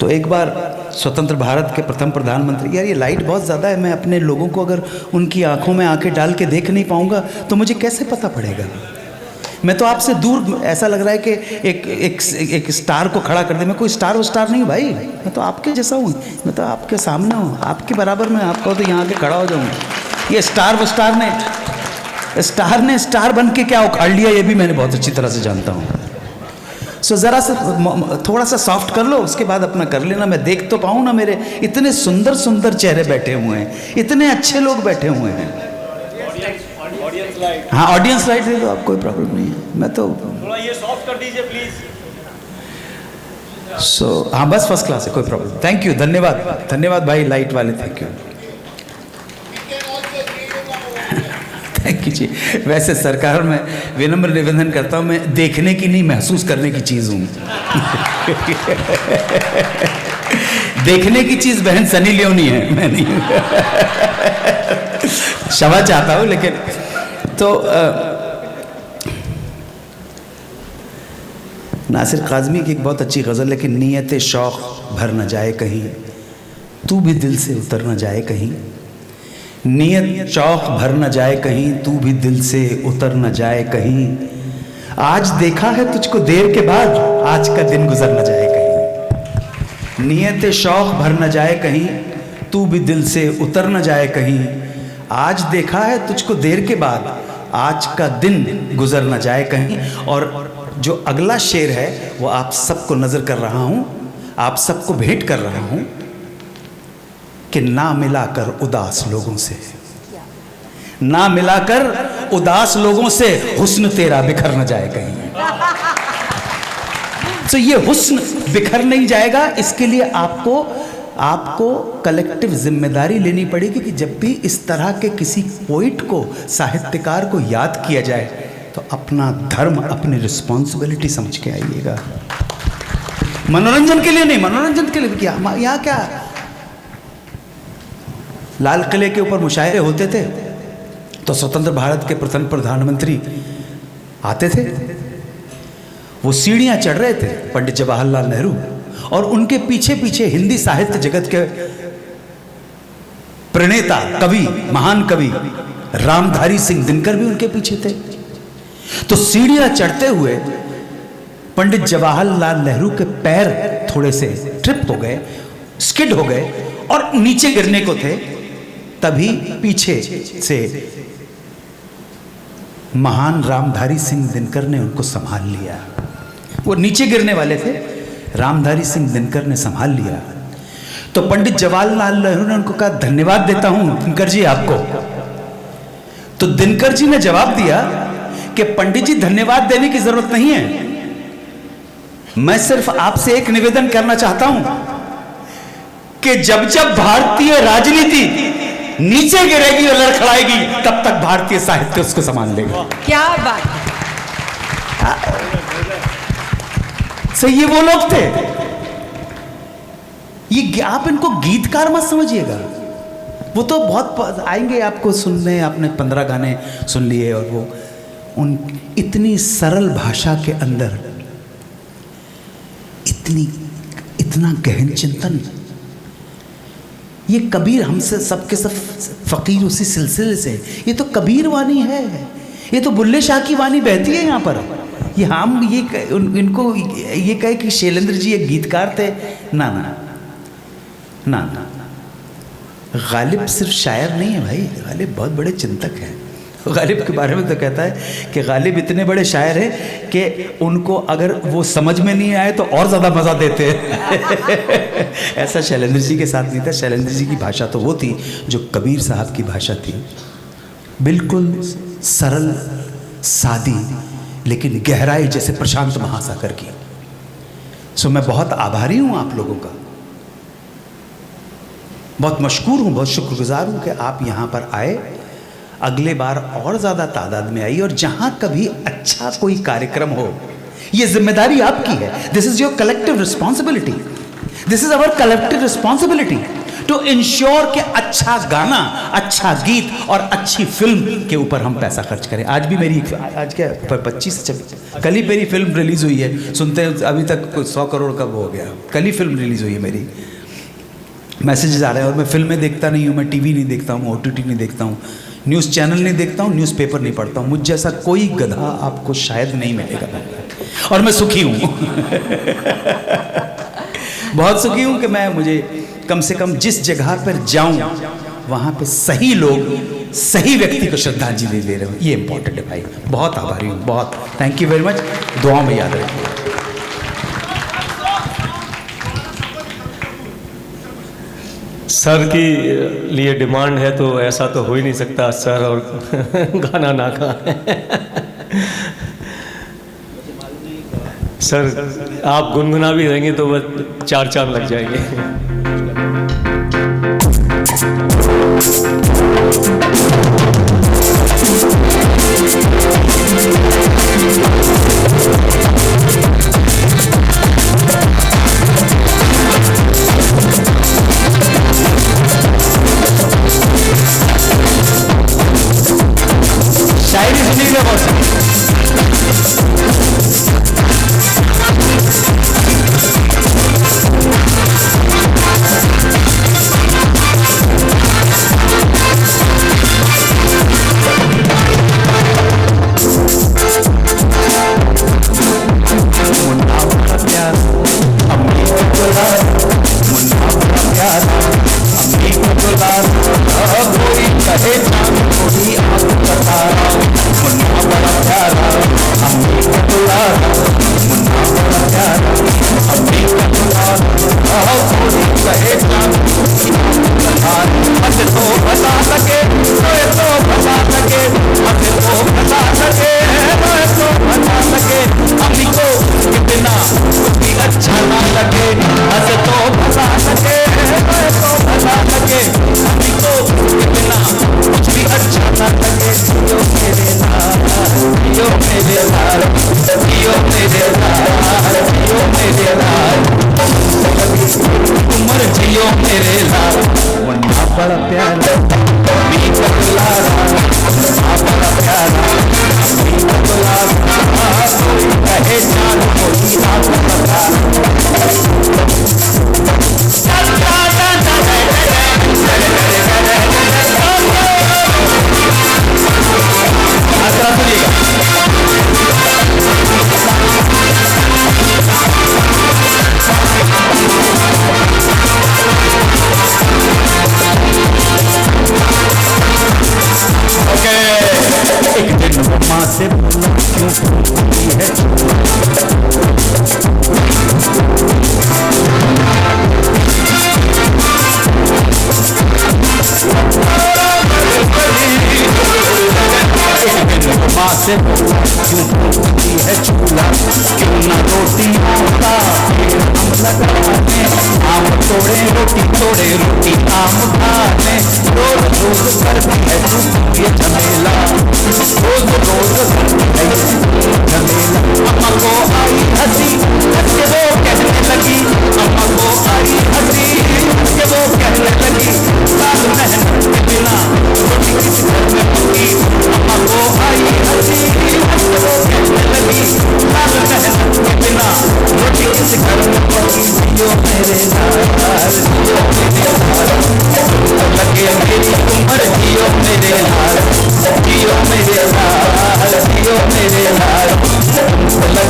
तो एक बार स्वतंत्र भारत के प्रथम प्रधानमंत्री, यार ये लाइट बहुत ज़्यादा है, मैं अपने लोगों को अगर उनकी आंखों में आंखें डाल के देख नहीं पाऊंगा तो मुझे कैसे पता पड़ेगा। मैं तो आपसे दूर, ऐसा लग रहा है कि एक स्टार को खड़ा कर दे। मैं कोई स्टार नहीं हूँ भाई, मैं तो आपके जैसा हूँ, मैं तो आपके सामने हूँ, आपके बराबर में। आपको तो यहाँ के खड़ा हो जाऊँगा। ये स्टार ने स्टार बन के क्या उखाड़ लिया, ये भी मैंने बहुत अच्छी तरह से जानता हूँ। ज़रा सा थोड़ा सा सॉफ्ट कर लो, उसके बाद अपना कर लेना। मैं देख तो पाऊँ ना, मेरे इतने सुंदर सुंदर चेहरे बैठे हुए हैं, इतने अच्छे लोग बैठे हुए हैं। हाँ, ऑडियंस लाइट दे दो, आप, कोई प्रॉब्लम नहीं है। मैं तो थोड़ा ये सॉफ्ट कर दीजिए प्लीज। हाँ बस फर्स्ट क्लास है, कोई प्रॉब्लम। थैंक यू, धन्यवाद भाई लाइट वाले, थैंक यू। थैंक यू जी। वैसे सरकार में विनम्र निवेदन करता हूँ, मैं देखने की नहीं महसूस करने की चीज़ हूँ। देखने की चीज़ बहन सनी लियोनी है, मैं नहीं। क्षमा चाहता हूँ, लेकिन तो नासिर काज़मी की एक बहुत अच्छी गज़ल, लेकिन नीयत शौक़ भर न जाए कहीं, तू भी दिल से उतर न जाए कहीं। नीयत शौक़ भर न जाए कहीं, तू भी दिल से उतर न जाए कहीं। आज देखा है तुझको देर के बाद, आज का दिन गुजर न जाए कहीं। नीयत शौक़ भर न जाए कहीं, तू भी दिल से उतर न जाए कहीं। आज देखा है तुझको देर के बाद, आज का दिन गुजर न जाए कहीं। और जो अगला शेर है वो आप सबको नज़र कर रहा हूँ, आप सबको भेंट कर रहा हूँ कि ना मिलाकर उदास लोगों से, ना मिलाकर उदास लोगों से हुस्न तेरा बिखर न जाए कहीं। तो ये हुस्न बिखर नहीं जाएगा, इसके लिए आपको कलेक्टिव जिम्मेदारी लेनी पड़ेगी कि जब भी इस तरह के किसी पोइट को, साहित्यकार को याद किया जाए तो अपना धर्म, अपनी रिस्पॉन्सिबिलिटी समझ के आइएगा। मनोरंजन के लिए नहीं, मनोरंजन के लिए क्या, यहाँ क्या लाल किले के ऊपर मुशायरे होते थे तो स्वतंत्र भारत के प्रथम प्रधानमंत्री आते थे, वो सीढ़ियां चढ़ रहे थे, पंडित जवाहरलाल नेहरू, और उनके पीछे पीछे हिंदी साहित्य जगत के प्रणेता, कवि, महान कवि रामधारी सिंह दिनकर भी उनके पीछे थे। तो सीढ़ियां चढ़ते हुए पंडित जवाहरलाल नेहरू के पैर थोड़े से ट्रिप हो गए, स्किड हो गए और नीचे गिरने को थे, तभी पीछे से महान रामधारी सिंह दिनकर ने उनको संभाल लिया। वो नीचे गिरने वाले थे, रामधारी सिंह दिनकर ने संभाल लिया। तो पंडित जवाहरलाल नेहरू ने उनको कहा, धन्यवाद देता हूं दिनकर जी आपको। तो दिनकर जी ने जवाब दिया कि पंडित जी धन्यवाद देने की जरूरत नहीं है, मैं सिर्फ आपसे एक निवेदन करना चाहता हूं कि जब जब भारतीय राजनीति नीचे गिरेगी और लड़खड़ाएगी, तब तक भारतीय साहित्य उसको संभाल लेगा। क्या बात। सही, ये वो लोग थे। ये आप इनको गीतकार मत समझिएगा, वो तो बहुत आएंगे आपको सुनने, आपने 15 गाने सुन लिए और वो उन इतनी सरल भाषा के अंदर इतना गहन चिंतन। ये कबीर हमसे सबके सब फकीर उसी सिलसिले से, ये तो कबीर वाणी है, ये तो बुल्ले शाह की वाणी बहती है यहाँ पर। ये हम इनको ये कहे कि शैलेंद्र जी एक गीतकार थे, ना ना ना ना, गालिब सिर्फ शायर नहीं है भाई, गालिब बहुत बड़े चिंतक हैं। गालिब के बारे में तो कहता है कि गालिब इतने बड़े शायर हैं कि उनको अगर वो समझ में नहीं आए तो और ज़्यादा मज़ा देते हैं। ऐसा शैलेंद्र जी के साथ नहीं था। शैलेंद्र जी की भाषा तो वो थी जो कबीर साहब की भाषा थी, बिल्कुल सरल सादी लेकिन गहराई जैसे प्रशांत महासागर की। सो मैं बहुत आभारी हूँ आप लोगों का, बहुत मशकूर हूँ, बहुत शुक्रगुजार हूँ कि आप यहाँ पर आए। अगले बार और ज़्यादा तादाद में आई, और जहाँ कभी अच्छा कोई कार्यक्रम हो, ये जिम्मेदारी आपकी है। This is your collective responsibility, this is our collective responsibility to ensure कि अच्छा गाना, अच्छा गीत और अच्छी फिल्म के ऊपर हम पैसा खर्च करें। आज भी मेरी, आज क्या 25 कल ही मेरी फिल्म रिलीज़ हुई है, सुनते हैं अभी तक 100 करोड़ का हो गया। कल ही फिल्म रिलीज़ हुई है मेरी, मैसेजेस आ रहे हैं। और मैं फिल्में देखता नहीं हूँ, मैं टीवी नहीं देखता हूँ, OTT नहीं देखता हूँ, न्यूज़ चैनल नहीं देखता हूँ, न्यूज़पेपर नहीं पढ़ता हूँ। मुझ जैसा कोई गधा आपको शायद नहीं मिलेगा, और मैं सुखी हूँ। बहुत सुखी हूँ कि मुझे कम से कम जिस जगह पर जाऊँ वहाँ पे सही लोग, सही व्यक्ति को श्रद्धांजलि दे रहे हो, ये इंपॉर्टेंट है भाई। बहुत आभारी हूँ, बहुत थैंक यू वेरी मच। दुआओं में याद रखिए। सर की लिए डिमांड है तो ऐसा तो हो ही नहीं सकता सर और गाना ना खाएं। सर आप गुनगुना भी रहेंगे तो बस 4 चांद लग जाएंगे। शायरी सुनिएगा बहुत।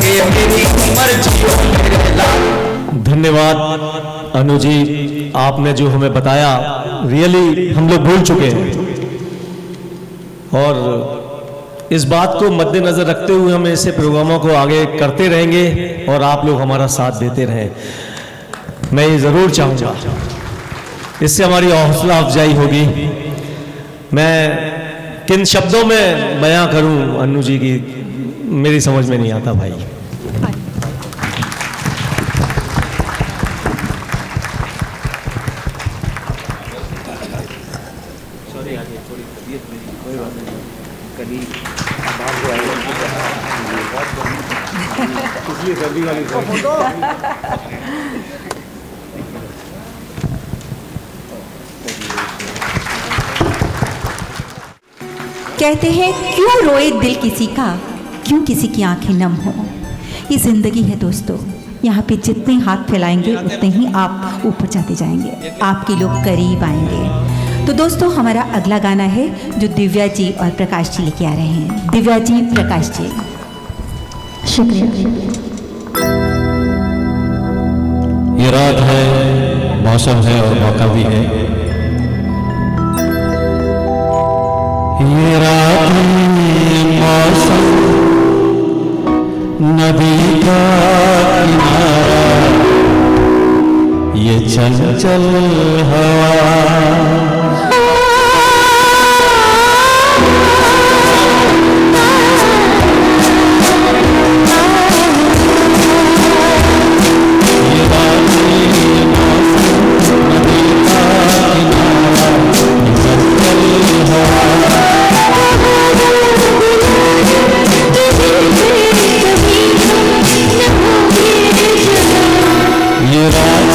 के मेरी उम्र जियो मेरे लाल। धन्यवाद अनु जी, आपने जो हमें बताया रियली हम लोग भूल चुके हैं, और इस बात को मद्देनजर रखते हुए हम ऐसे प्रोग्रामों को आगे करते रहेंगे और आप लोग हमारा साथ देते रहें। मैं ये ज़रूर चाहूँगा, इससे हमारी हौसला अफजाई होगी। मैं किन शब्दों में बयां करूं अनु जी की, मेरी समझ में नहीं आता भाई। कहते हैं क्यों रोए दिल किसी का, क्यों किसी की आंखें नम हो। ये जिंदगी है दोस्तों, यहाँ पे जितने हाथ फैलाएंगे उतने ही आप ऊपर जाते जाएंगे, आपके लोग करीब आएंगे। तो दोस्तों हमारा अगला गाना है जो दिव्या जी और प्रकाश जी लेके आ रहे हैं। दिव्या जी, प्रकाश जी, शुक्रिया। ये रात है, मौसम है और मौका भी है। ये रात मौसम नदी का किनारा, ये चंचल हवा, ये रात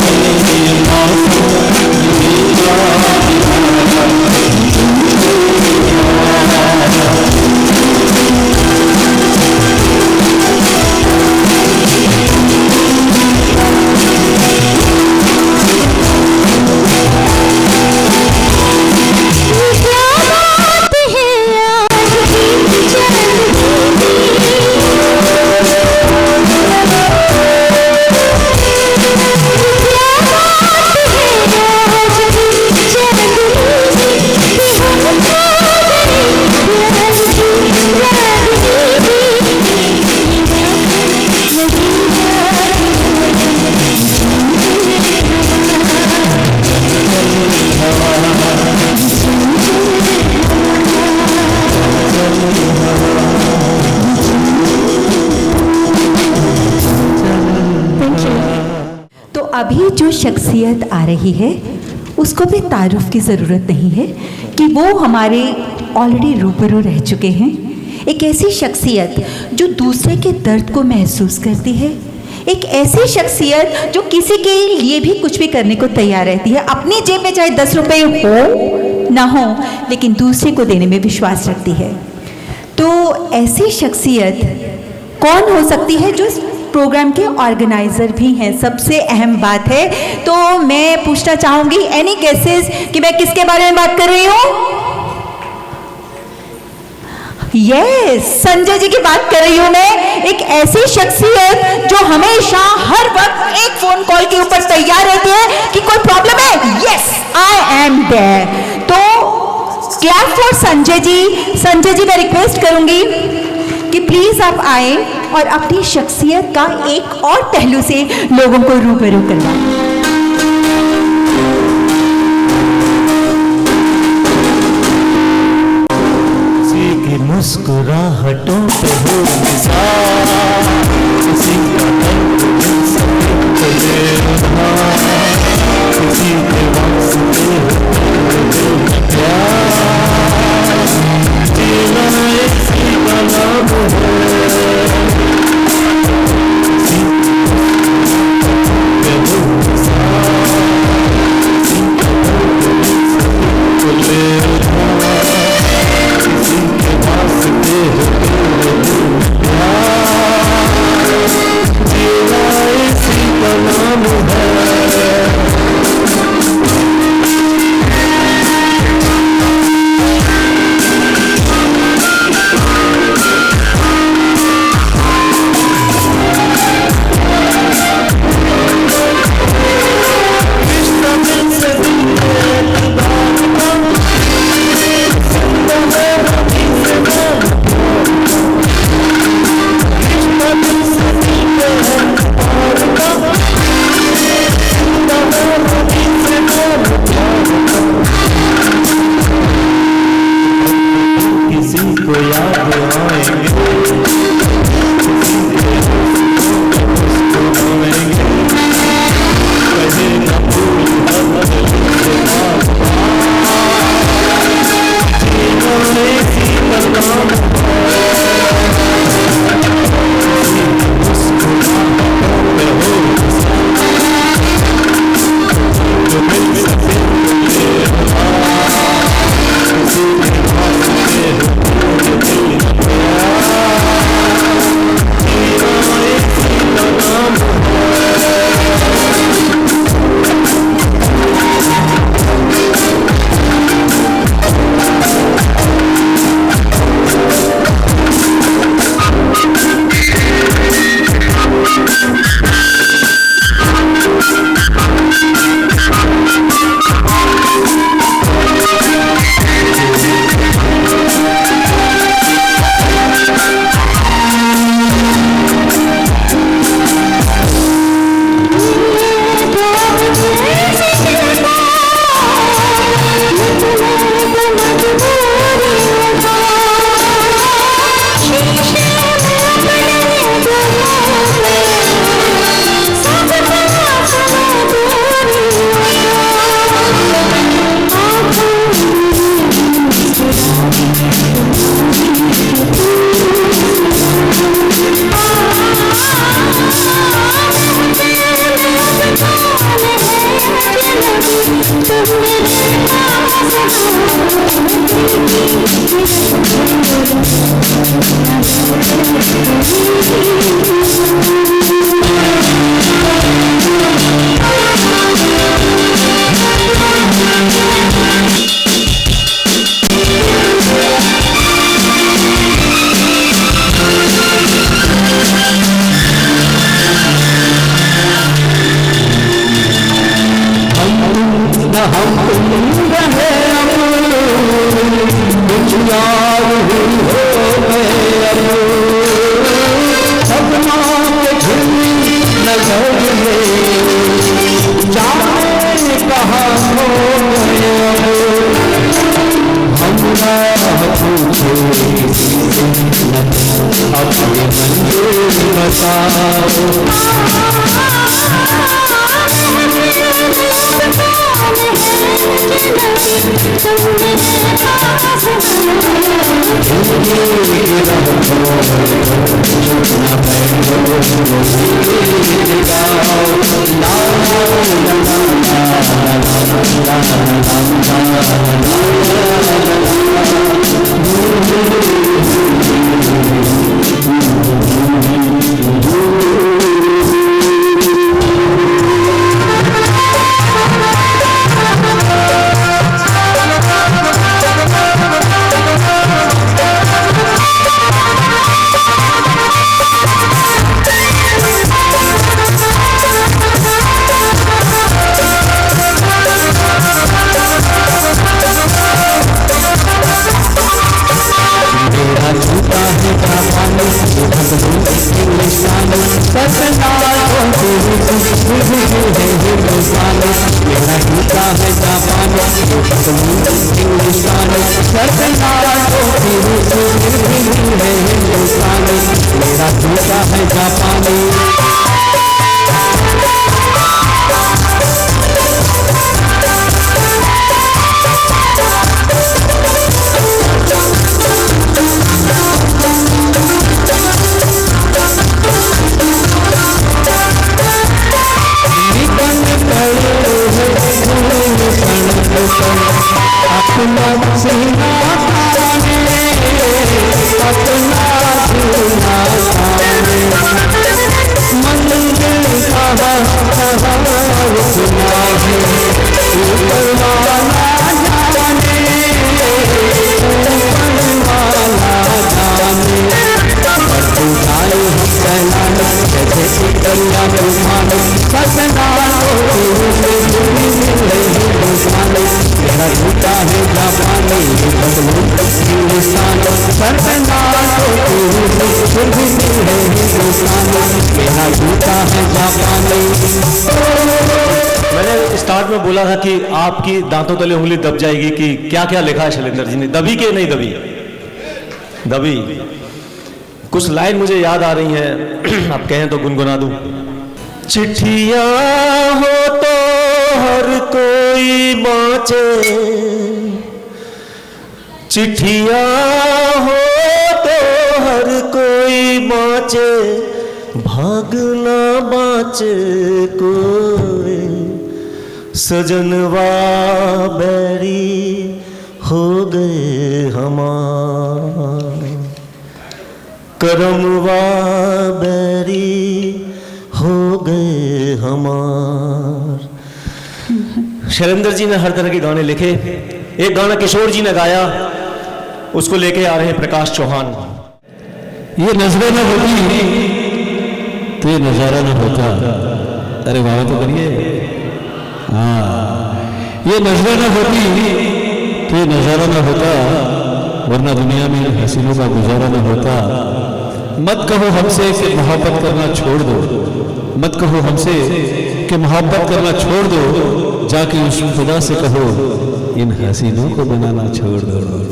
अभी जो शख्सियत आ रही है उसको भी तारुफ की ज़रूरत नहीं है कि वो हमारे ऑलरेडी रूबरू रह चुके हैं। एक ऐसी शख्सियत जो दूसरे के दर्द को महसूस करती है, एक ऐसी शख्सियत जो किसी के लिए भी कुछ भी करने को तैयार रहती है, अपनी जेब में चाहे 10 रुपये हो ना हो लेकिन दूसरे को देने में विश्वास रखती है। तो ऐसी शख्सियत कौन हो सकती है जो इस प्रोग्राम के ऑर्गेनाइजर भी हैं, सबसे अहम बात है। तो मैं पूछना चाहूँगी, एनी गेसेस कि मैं किसके बारे में बात कर रही हूँ? यस, संजय जी की बात कर रही हूँ मैं। एक ऐसी शख्सियत जो हमेशा हर वक्त एक फोन कॉल के ऊपर तैयार रहती है कि कोई प्रॉब्लम है, यस आई एम देयर। तो क्लैप फॉर संजय जी। संजय जी मैं रिक्वेस्ट करूंगी कि प्लीज आप आए और अपनी शख्सियत का एक और पहलू से लोगों को रूबरू करवाएं। मुस्कुराहटों पे हो निसार, किसी का दर्द दिल से खुले रहा, किसी के वास्ते दिल में प्यार, जीना इसी का नाम है। बताओ। मैंने स्टार्ट में बोला था कि आपकी दांतों तले उंगली दब जाएगी कि क्या क्या लिखा है शैलेंद्र जी ने, दबी के नहीं दबी? दबी। कुछ लाइन मुझे याद आ रही हैं, आप कहें तो गुनगुना दूं। चिट्ठियां हो तो हर कोई बाँचे, चिट्ठियां हो तो हर कोई बाँचे, भागना बाँचे कोई, सजनवा बैरी हो गए हमार, करमवा बैरी हो गए हमार। शैलेंद्र जी ने हर तरह के गाने लिखे। एक गाना किशोर जी ने गाया, उसको लेके आ रहे हैं प्रकाश चौहान। ये नजरें न होती तो ये नजारा न होता। अरे वाह तो करिए। हाँ, ये नजरें न होती तो ये नजारा न होता, वरना दुनिया में हसीनों का गुजारा न होता। मत कहो हमसे कि मोहब्बत करना छोड़ दो, मत कहो हमसे कि मोहब्बत करना छोड़ दो, जाके उस खुदा से कहो इन हसीनों को बनाना छोड़ दो।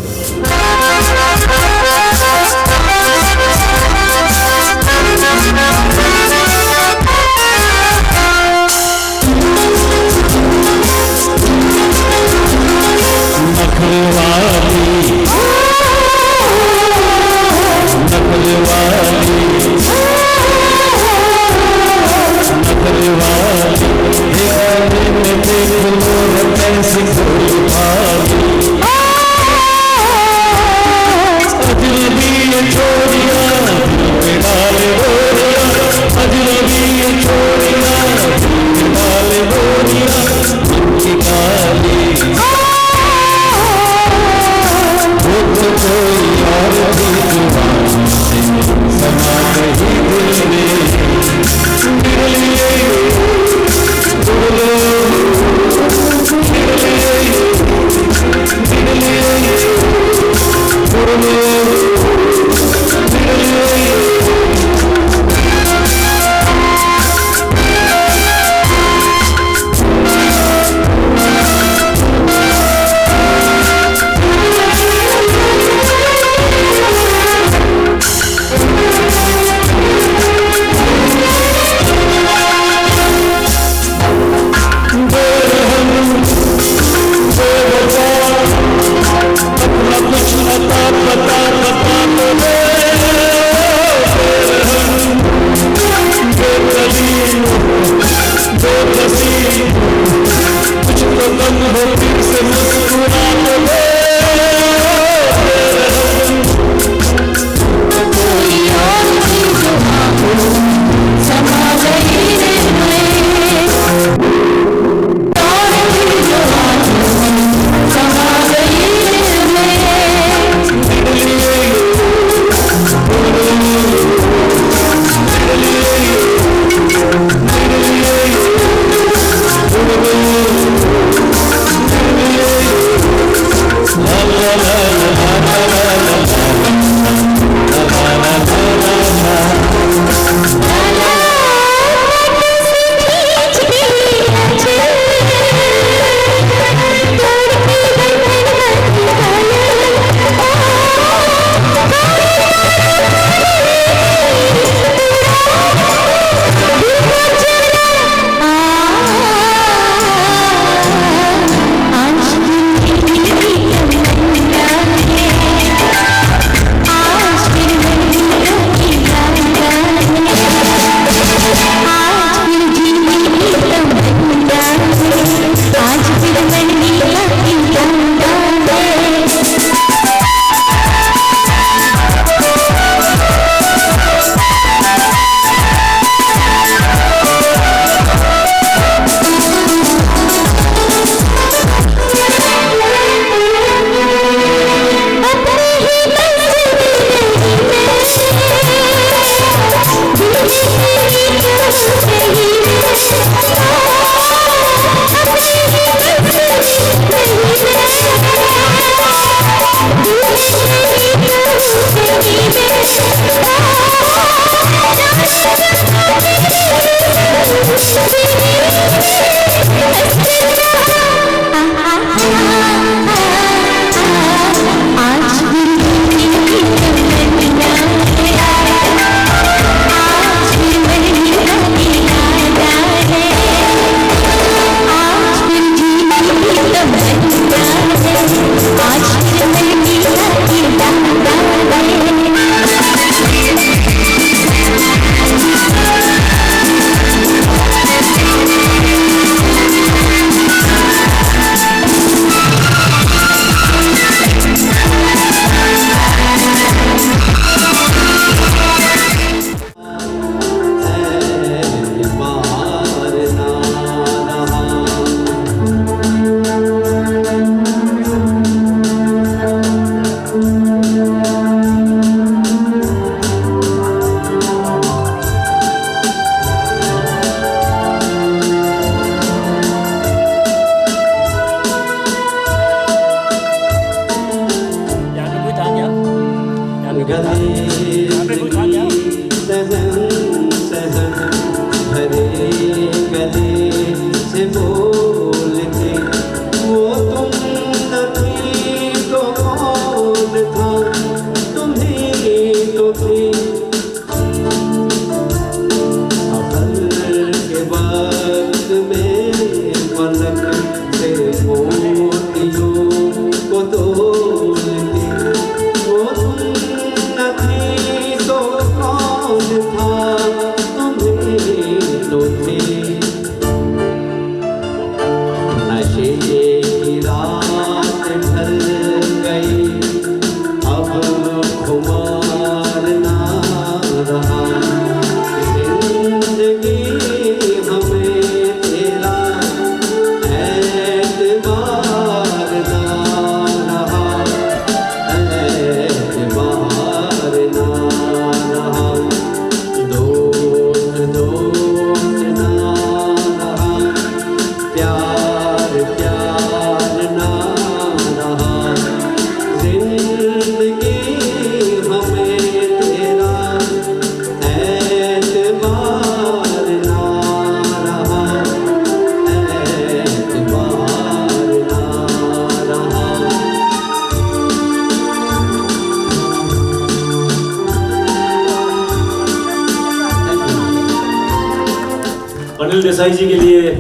अनिल देसाई जी के लिए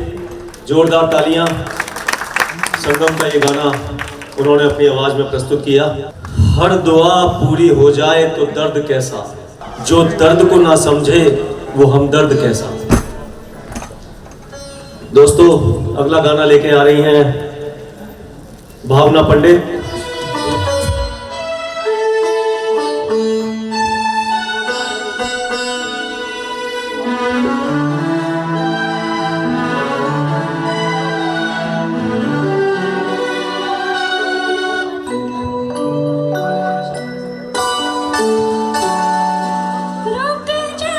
जोरदार तालियां। संगम का ये गाना उन्होंने अपनी आवाज में प्रस्तुत किया। हर दुआ पूरी हो जाए तो दर्द कैसा, जो दर्द को ना समझे वो हमदर्द कैसा। दोस्तों अगला गाना लेके आ रही हैं भावना पंडित। रुक जा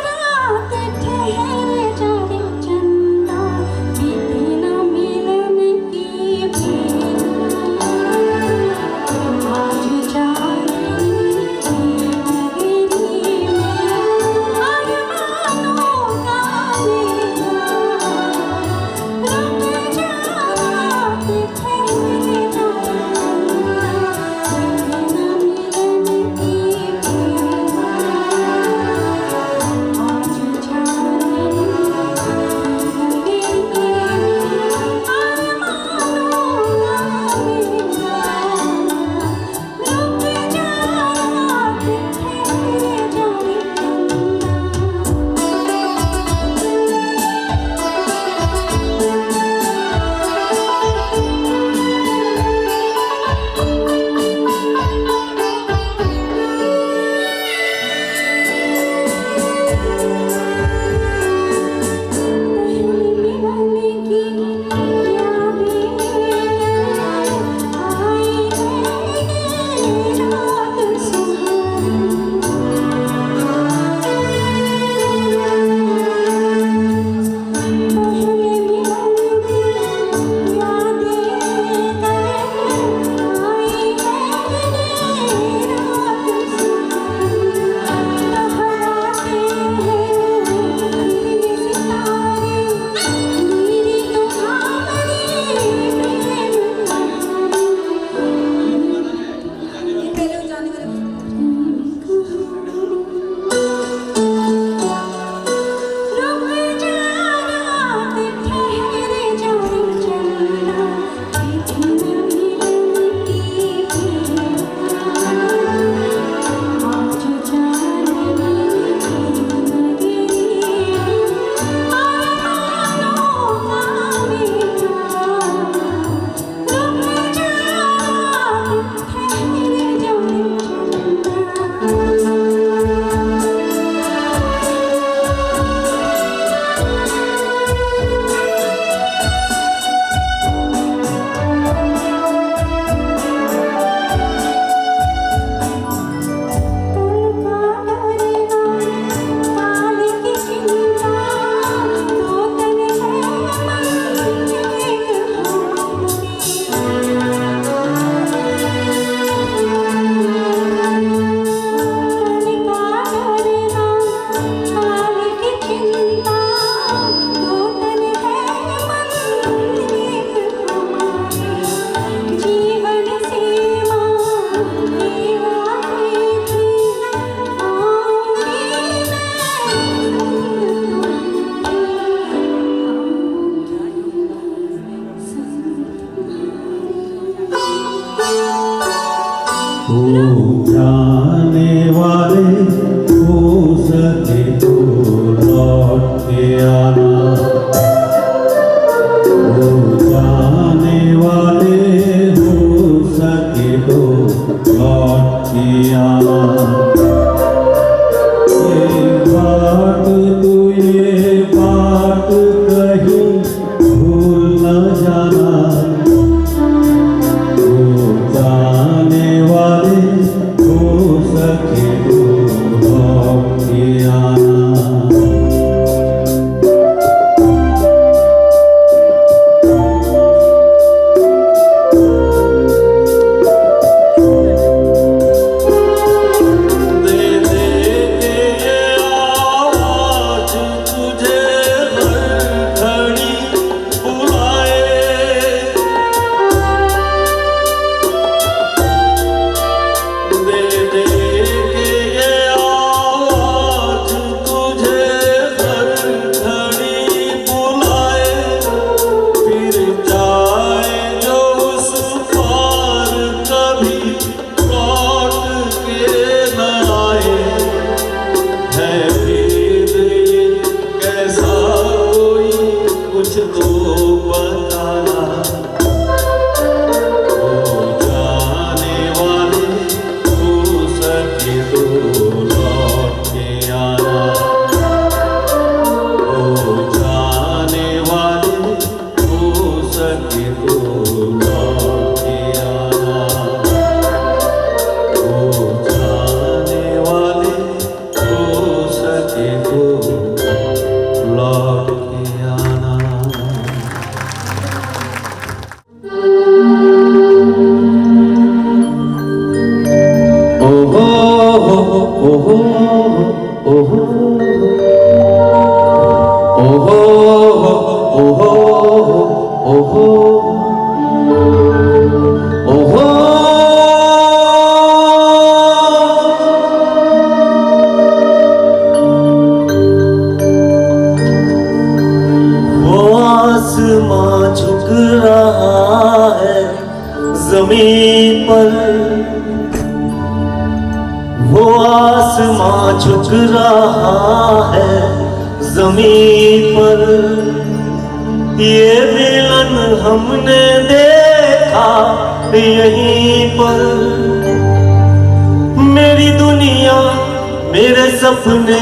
रात ठहर जा रे चंदा, बीते ना मिलन की बेला। जमीन पर वो आसमां झुक रहा है, जमीन पर ये मिलन हमने देखा यहीं पर। मेरी दुनिया मेरे सपने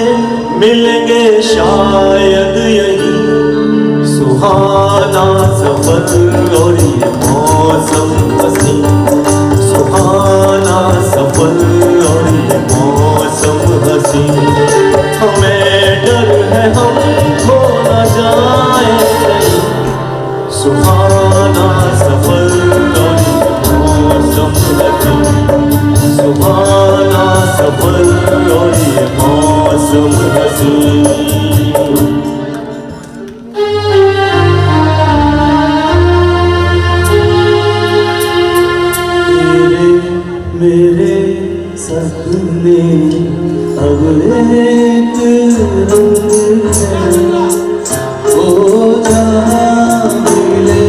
मिलेंगे शायद यहीं। सुहाना सफर और ये मौसम हसी, सुहाना सफर और ये मौसम हसी। हमें डर है हम खो न जाए कहीं, सुहाना सफर और ये मौसम हसी, सुहाना सफर और ये मौसम हसी। मेरे सपने अब एक रंग है, वो जहाँ मिले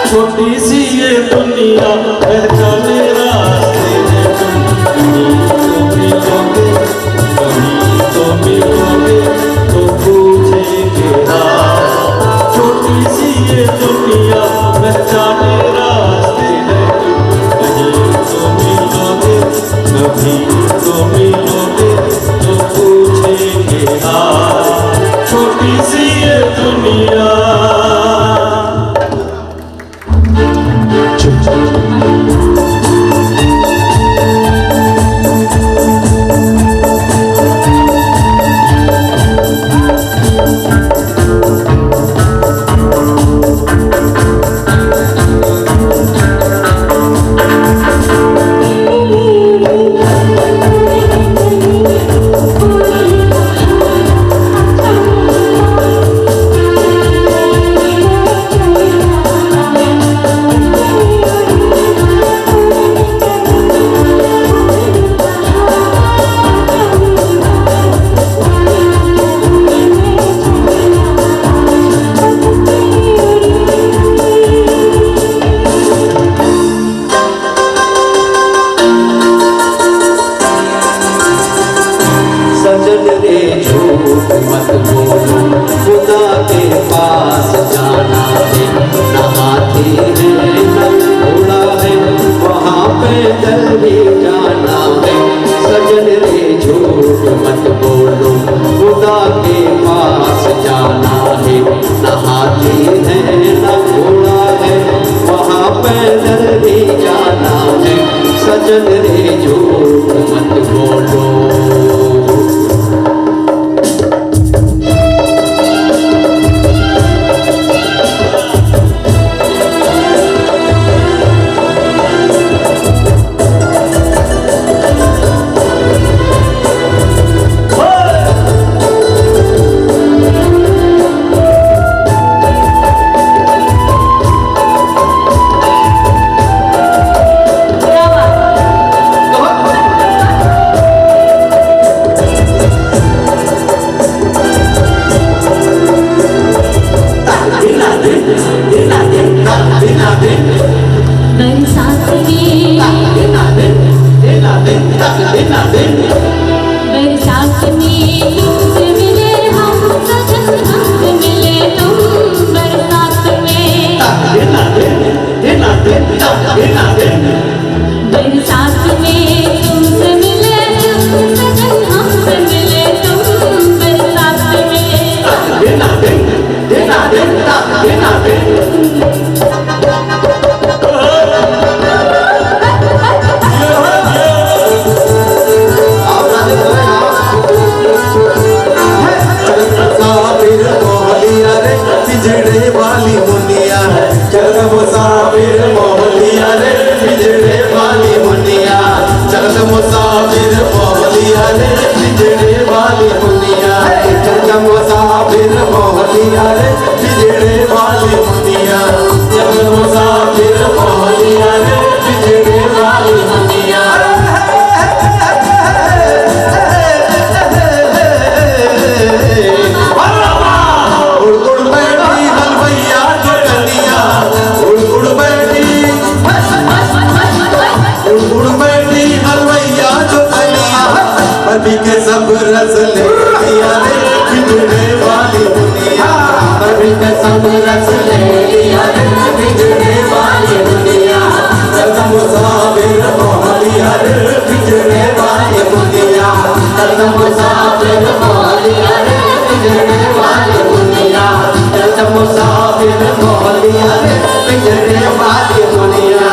छोटी सी ये दुनिया पहचाने रास्ते हैं तुम, कहीं तो मिलोगे, कहीं तो मिलोगे तो पूछेंगे रात। छोटी सी ये दुनिया पहचाने रास्ते हैं तुम, कहीं तो मिलोगे, कहीं तो मिलोगे तो पूछेंगे रात। छोटी सी ये दुनिया मत बोलो, खुदा के पास जाना है, न हाथी है न घोड़ा है, वहाँ पैदल ही जाना है। सजन रे झूठ मत बोलो, खुदा के पास जाना है, न हाथी है न घोड़ा है, वहाँ पैदल ही जाना है। सजन रे झूठ मत बोलो। मोहलिया रे बिजड़े वाली मुनिया जब मुसाफिर मोहलिया रे बिजड़े वाली मुनिया उड़ उड़ बैठी हलवैया जो कलिया उड़ उड़ बैठी हलवैया जो कलिया पति के सब रस ले लिया रे बिजड़े वाली दुनिया पति के सब रस ले लिया रे बिजड़े वाली दुनिया जब मुसाफिर मोहलिया रे बिजड़े वाली दुनिया जब मुसाफिर मोहलिया रे बिजड़े वाली दुनिया जब मुसाफिर मोहलिया रे बिजड़े वाली दुनिया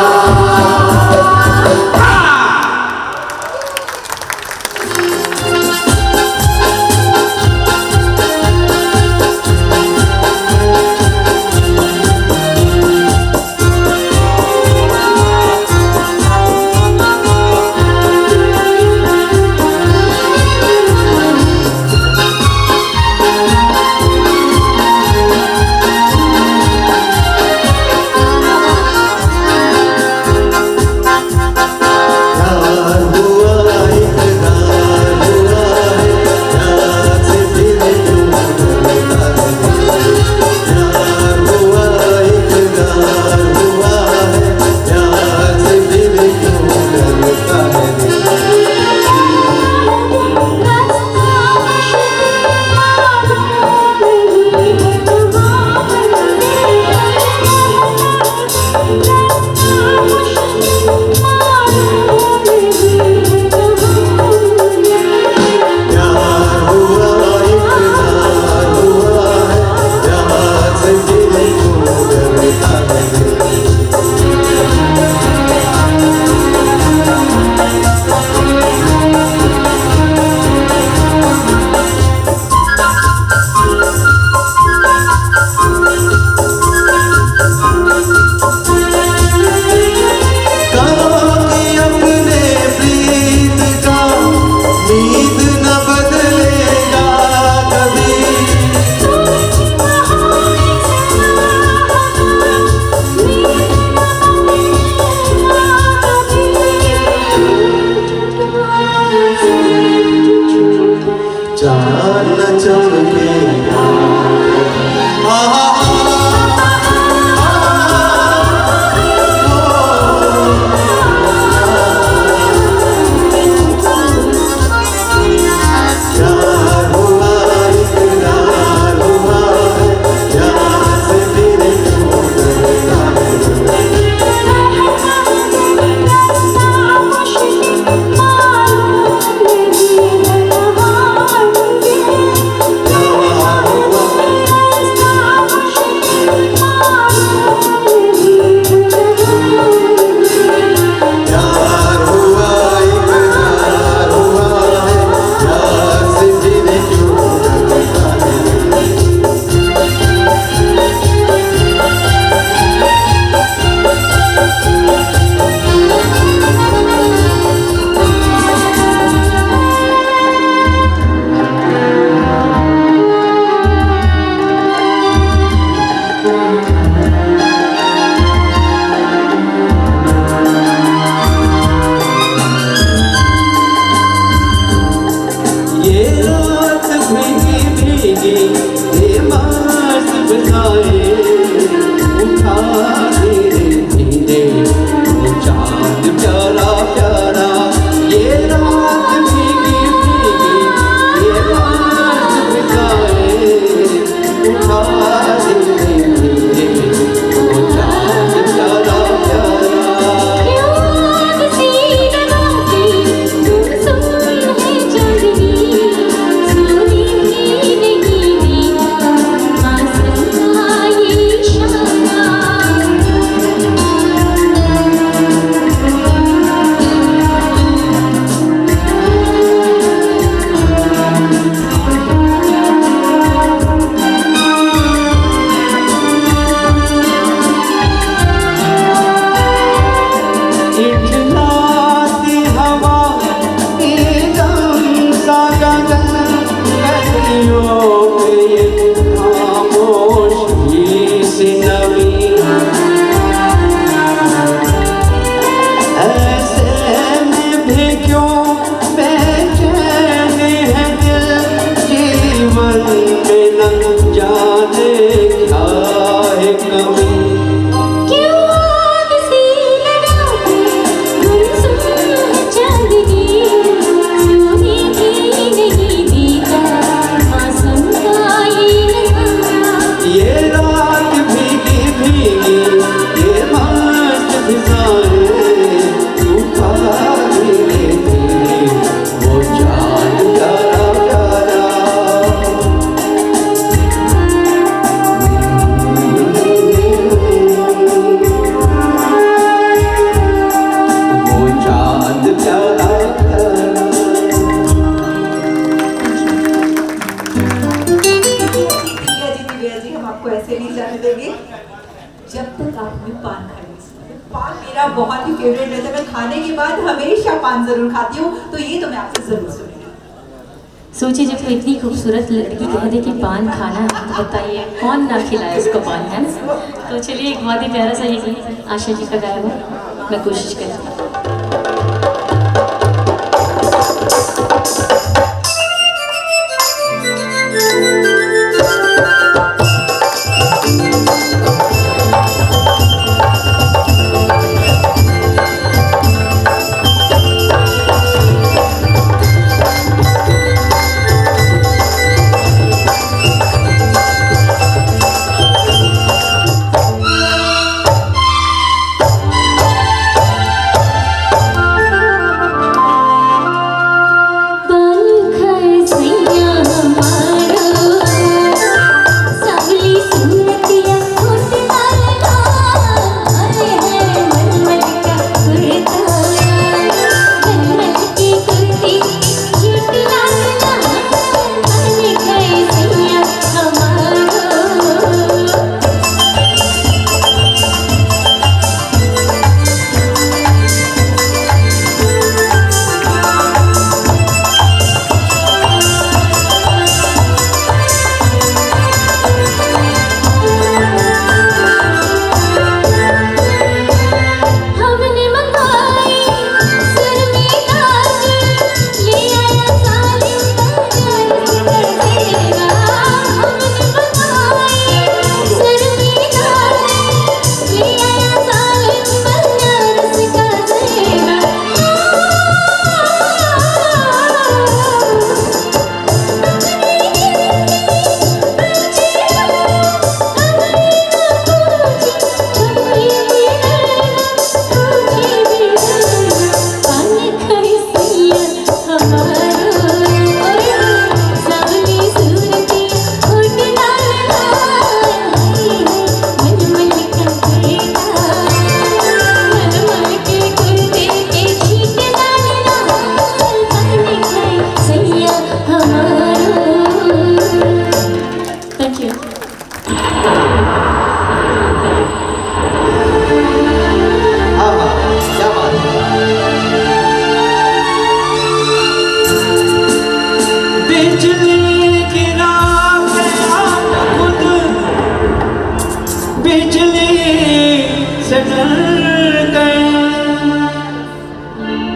वैसे नहीं जाने देंगे जब तक आपने पान खाई। पान मेरा बहुत ही फेवरेट रहता है, मैं खाने के बाद हमेशा पान जरूर खाती हूँ, तो ये तो मैं आपसे जरूर सुनूंगी। सोचिए जब कोई इतनी खूबसूरत लड़की कह दे कि पान खाना है, तो बताइए कौन ना खिलाए उसको पान, है ना। तो चलिए एक बहुत ही प्यारा सा ये गीत आशा जी का गाया हुआ मैं कोशिश करती हूँ।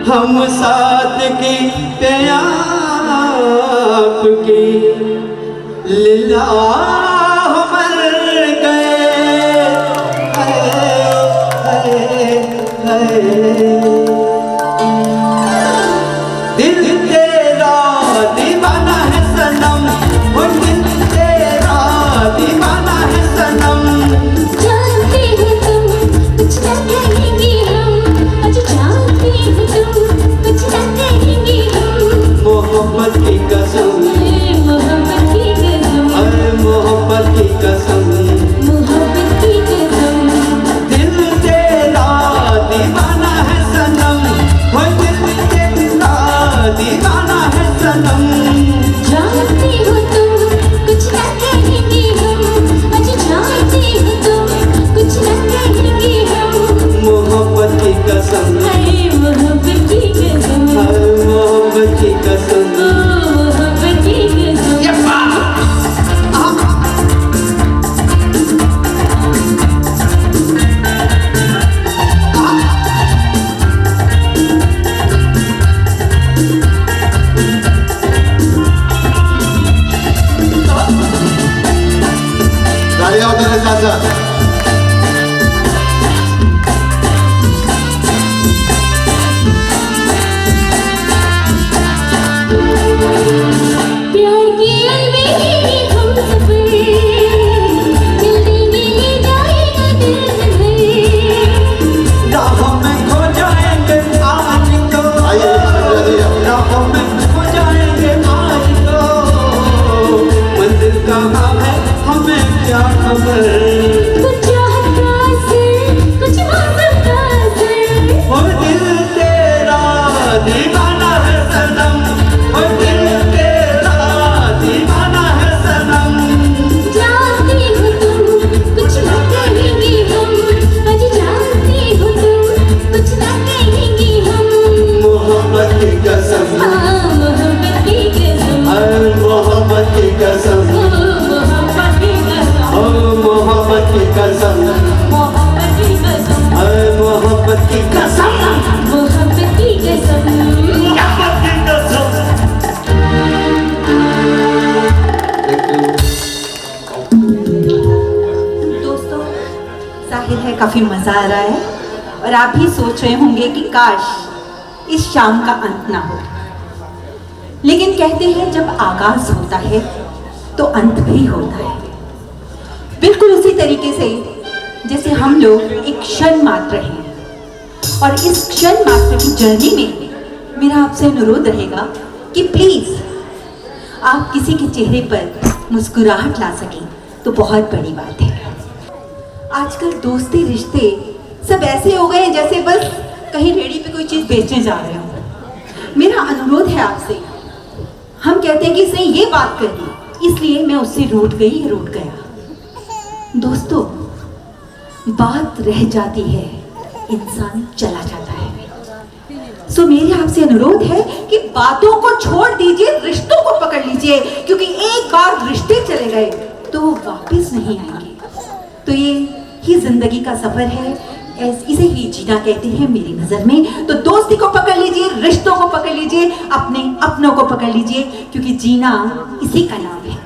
हम सादगी पे आपकी लीला मर गए। दिल तेरा दीवाना है सनम, वो दिल तेरा दीवाना है सनम। जानती हो तुम कुछ न कहेंगी हम, अच्छा जानती हो तुम कुछ न कहेंगी हम। मोहब्बत की कसम, मोहब्बत की कसम, मोहब्बत की कसम, मोहब्बत की कसम। दिल तेरा दीवाना है सनम, वो दिल तेरा दीवाना है सनम। जानती हो तुम कुछ न कहेंगी हम, अच्छा जानती हो तुम कुछ न कहेंगी हम। मोहब्बत की कसम, मोहब्बत की कसम, मोहब्बत की कसम। मोहब्बत की कसम। तालियां होती है साथ साथ। प्यार की अलमेरी हम सफर, जल्दी मिल जाएगा दिल भर। राहों में खो जाएंगे आज तो, आइए राहों में खो जाएंगे आज तो। मंजिल कहाँ है हमें क्या खबर। कुछ चाहत का असर, कुछ मौसम का असर। वो दिल तेरा दीवाना है सनम, वो दिल तेरा दीवाना है सनम। जानती हो तुम काफ़ी मज़ा आ रहा है और आप भी सोच रहे होंगे कि काश इस शाम का अंत ना हो। लेकिन कहते हैं जब आगाज होता है तो अंत भी होता है। बिल्कुल उसी तरीके से जैसे हम लोग एक क्षण मात्र हैं और इस क्षण मात्र की जर्नी में मेरा आपसे अनुरोध रहेगा कि प्लीज़ आप किसी के चेहरे पर मुस्कुराहट ला सकें तो बहुत बड़ी बात है। आजकल दोस्ती रिश्ते सब ऐसे हो गए जैसे बस कहीं रेडी पे कोई चीज़ बेचने जा रहे हो। मेरा अनुरोध है आपसे, हम कहते हैं कि इसने ये बात करी इसलिए मैं उससे रूठ गया। दोस्तों, बात रह जाती है, इंसान चला जाता है। सो मेरे आपसे अनुरोध है कि बातों को छोड़ दीजिए, रिश्तों को पकड़ लीजिए, क्योंकि एक बार रिश्ते चले गए तो वो वापस नहीं आएंगे। तो ये ही जिंदगी का सफर है, इसे ही जीना कहते हैं मेरी नजर में। तो दोस्ती को पकड़ लीजिए, रिश्तों को पकड़ लीजिए, अपने अपनों को पकड़ लीजिए, क्योंकि जीना इसी का नाम है।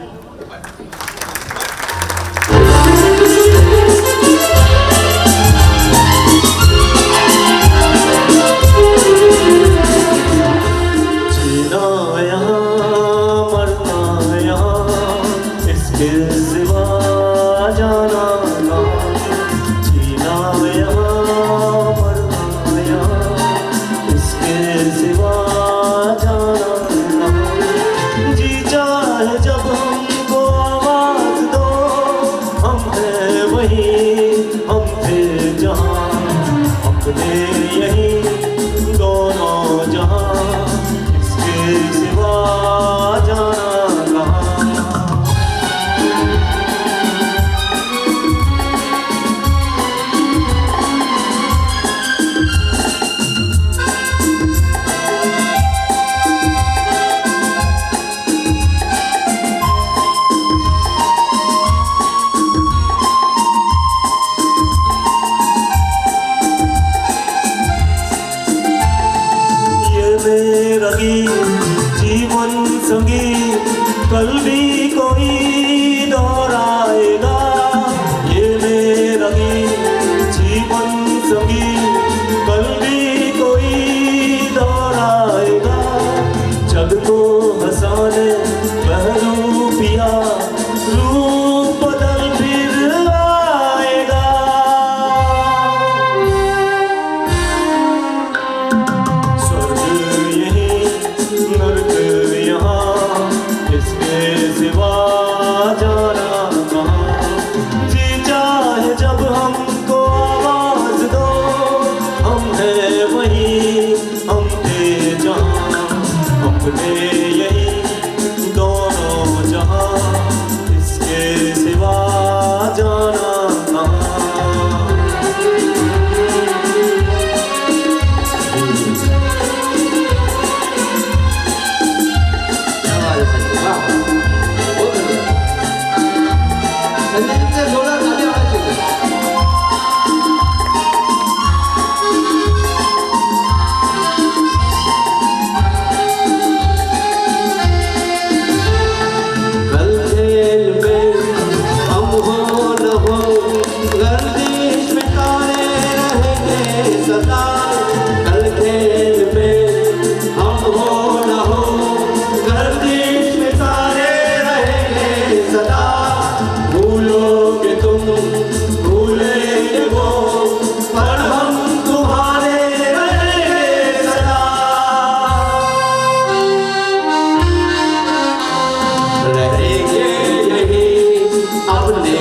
जीना यहाँ, मरना यहाँ, इसके सिवा जाना ना। जीना यहाँ, मरना यहाँ, इसके सिवा जाना ना। जी चाहे जब हमको आवाज दो, हम हैं वहीं, हम थे जहाँ, अपने यहीं दोनों जहाँ, इसके सिवा जाना कहाँ। मेरा जीवन संगी कल भी कोई दोहराएगा। ये मेरा जीवन संगी कल भी कोई दोहराएगा। जग को हंसाने बहरू पिया, रूप बदल फिर आएगा। नर्क यहाँ, इसके सिवा जाना कहाँ। जी चाहे जब हमको आवाज दो, हम हैं वहीं, हम थे जहाँ, अपने यहीं दोनों जहाँ, इसके सिवा जाना कहाँ। रहेंगे यही अपने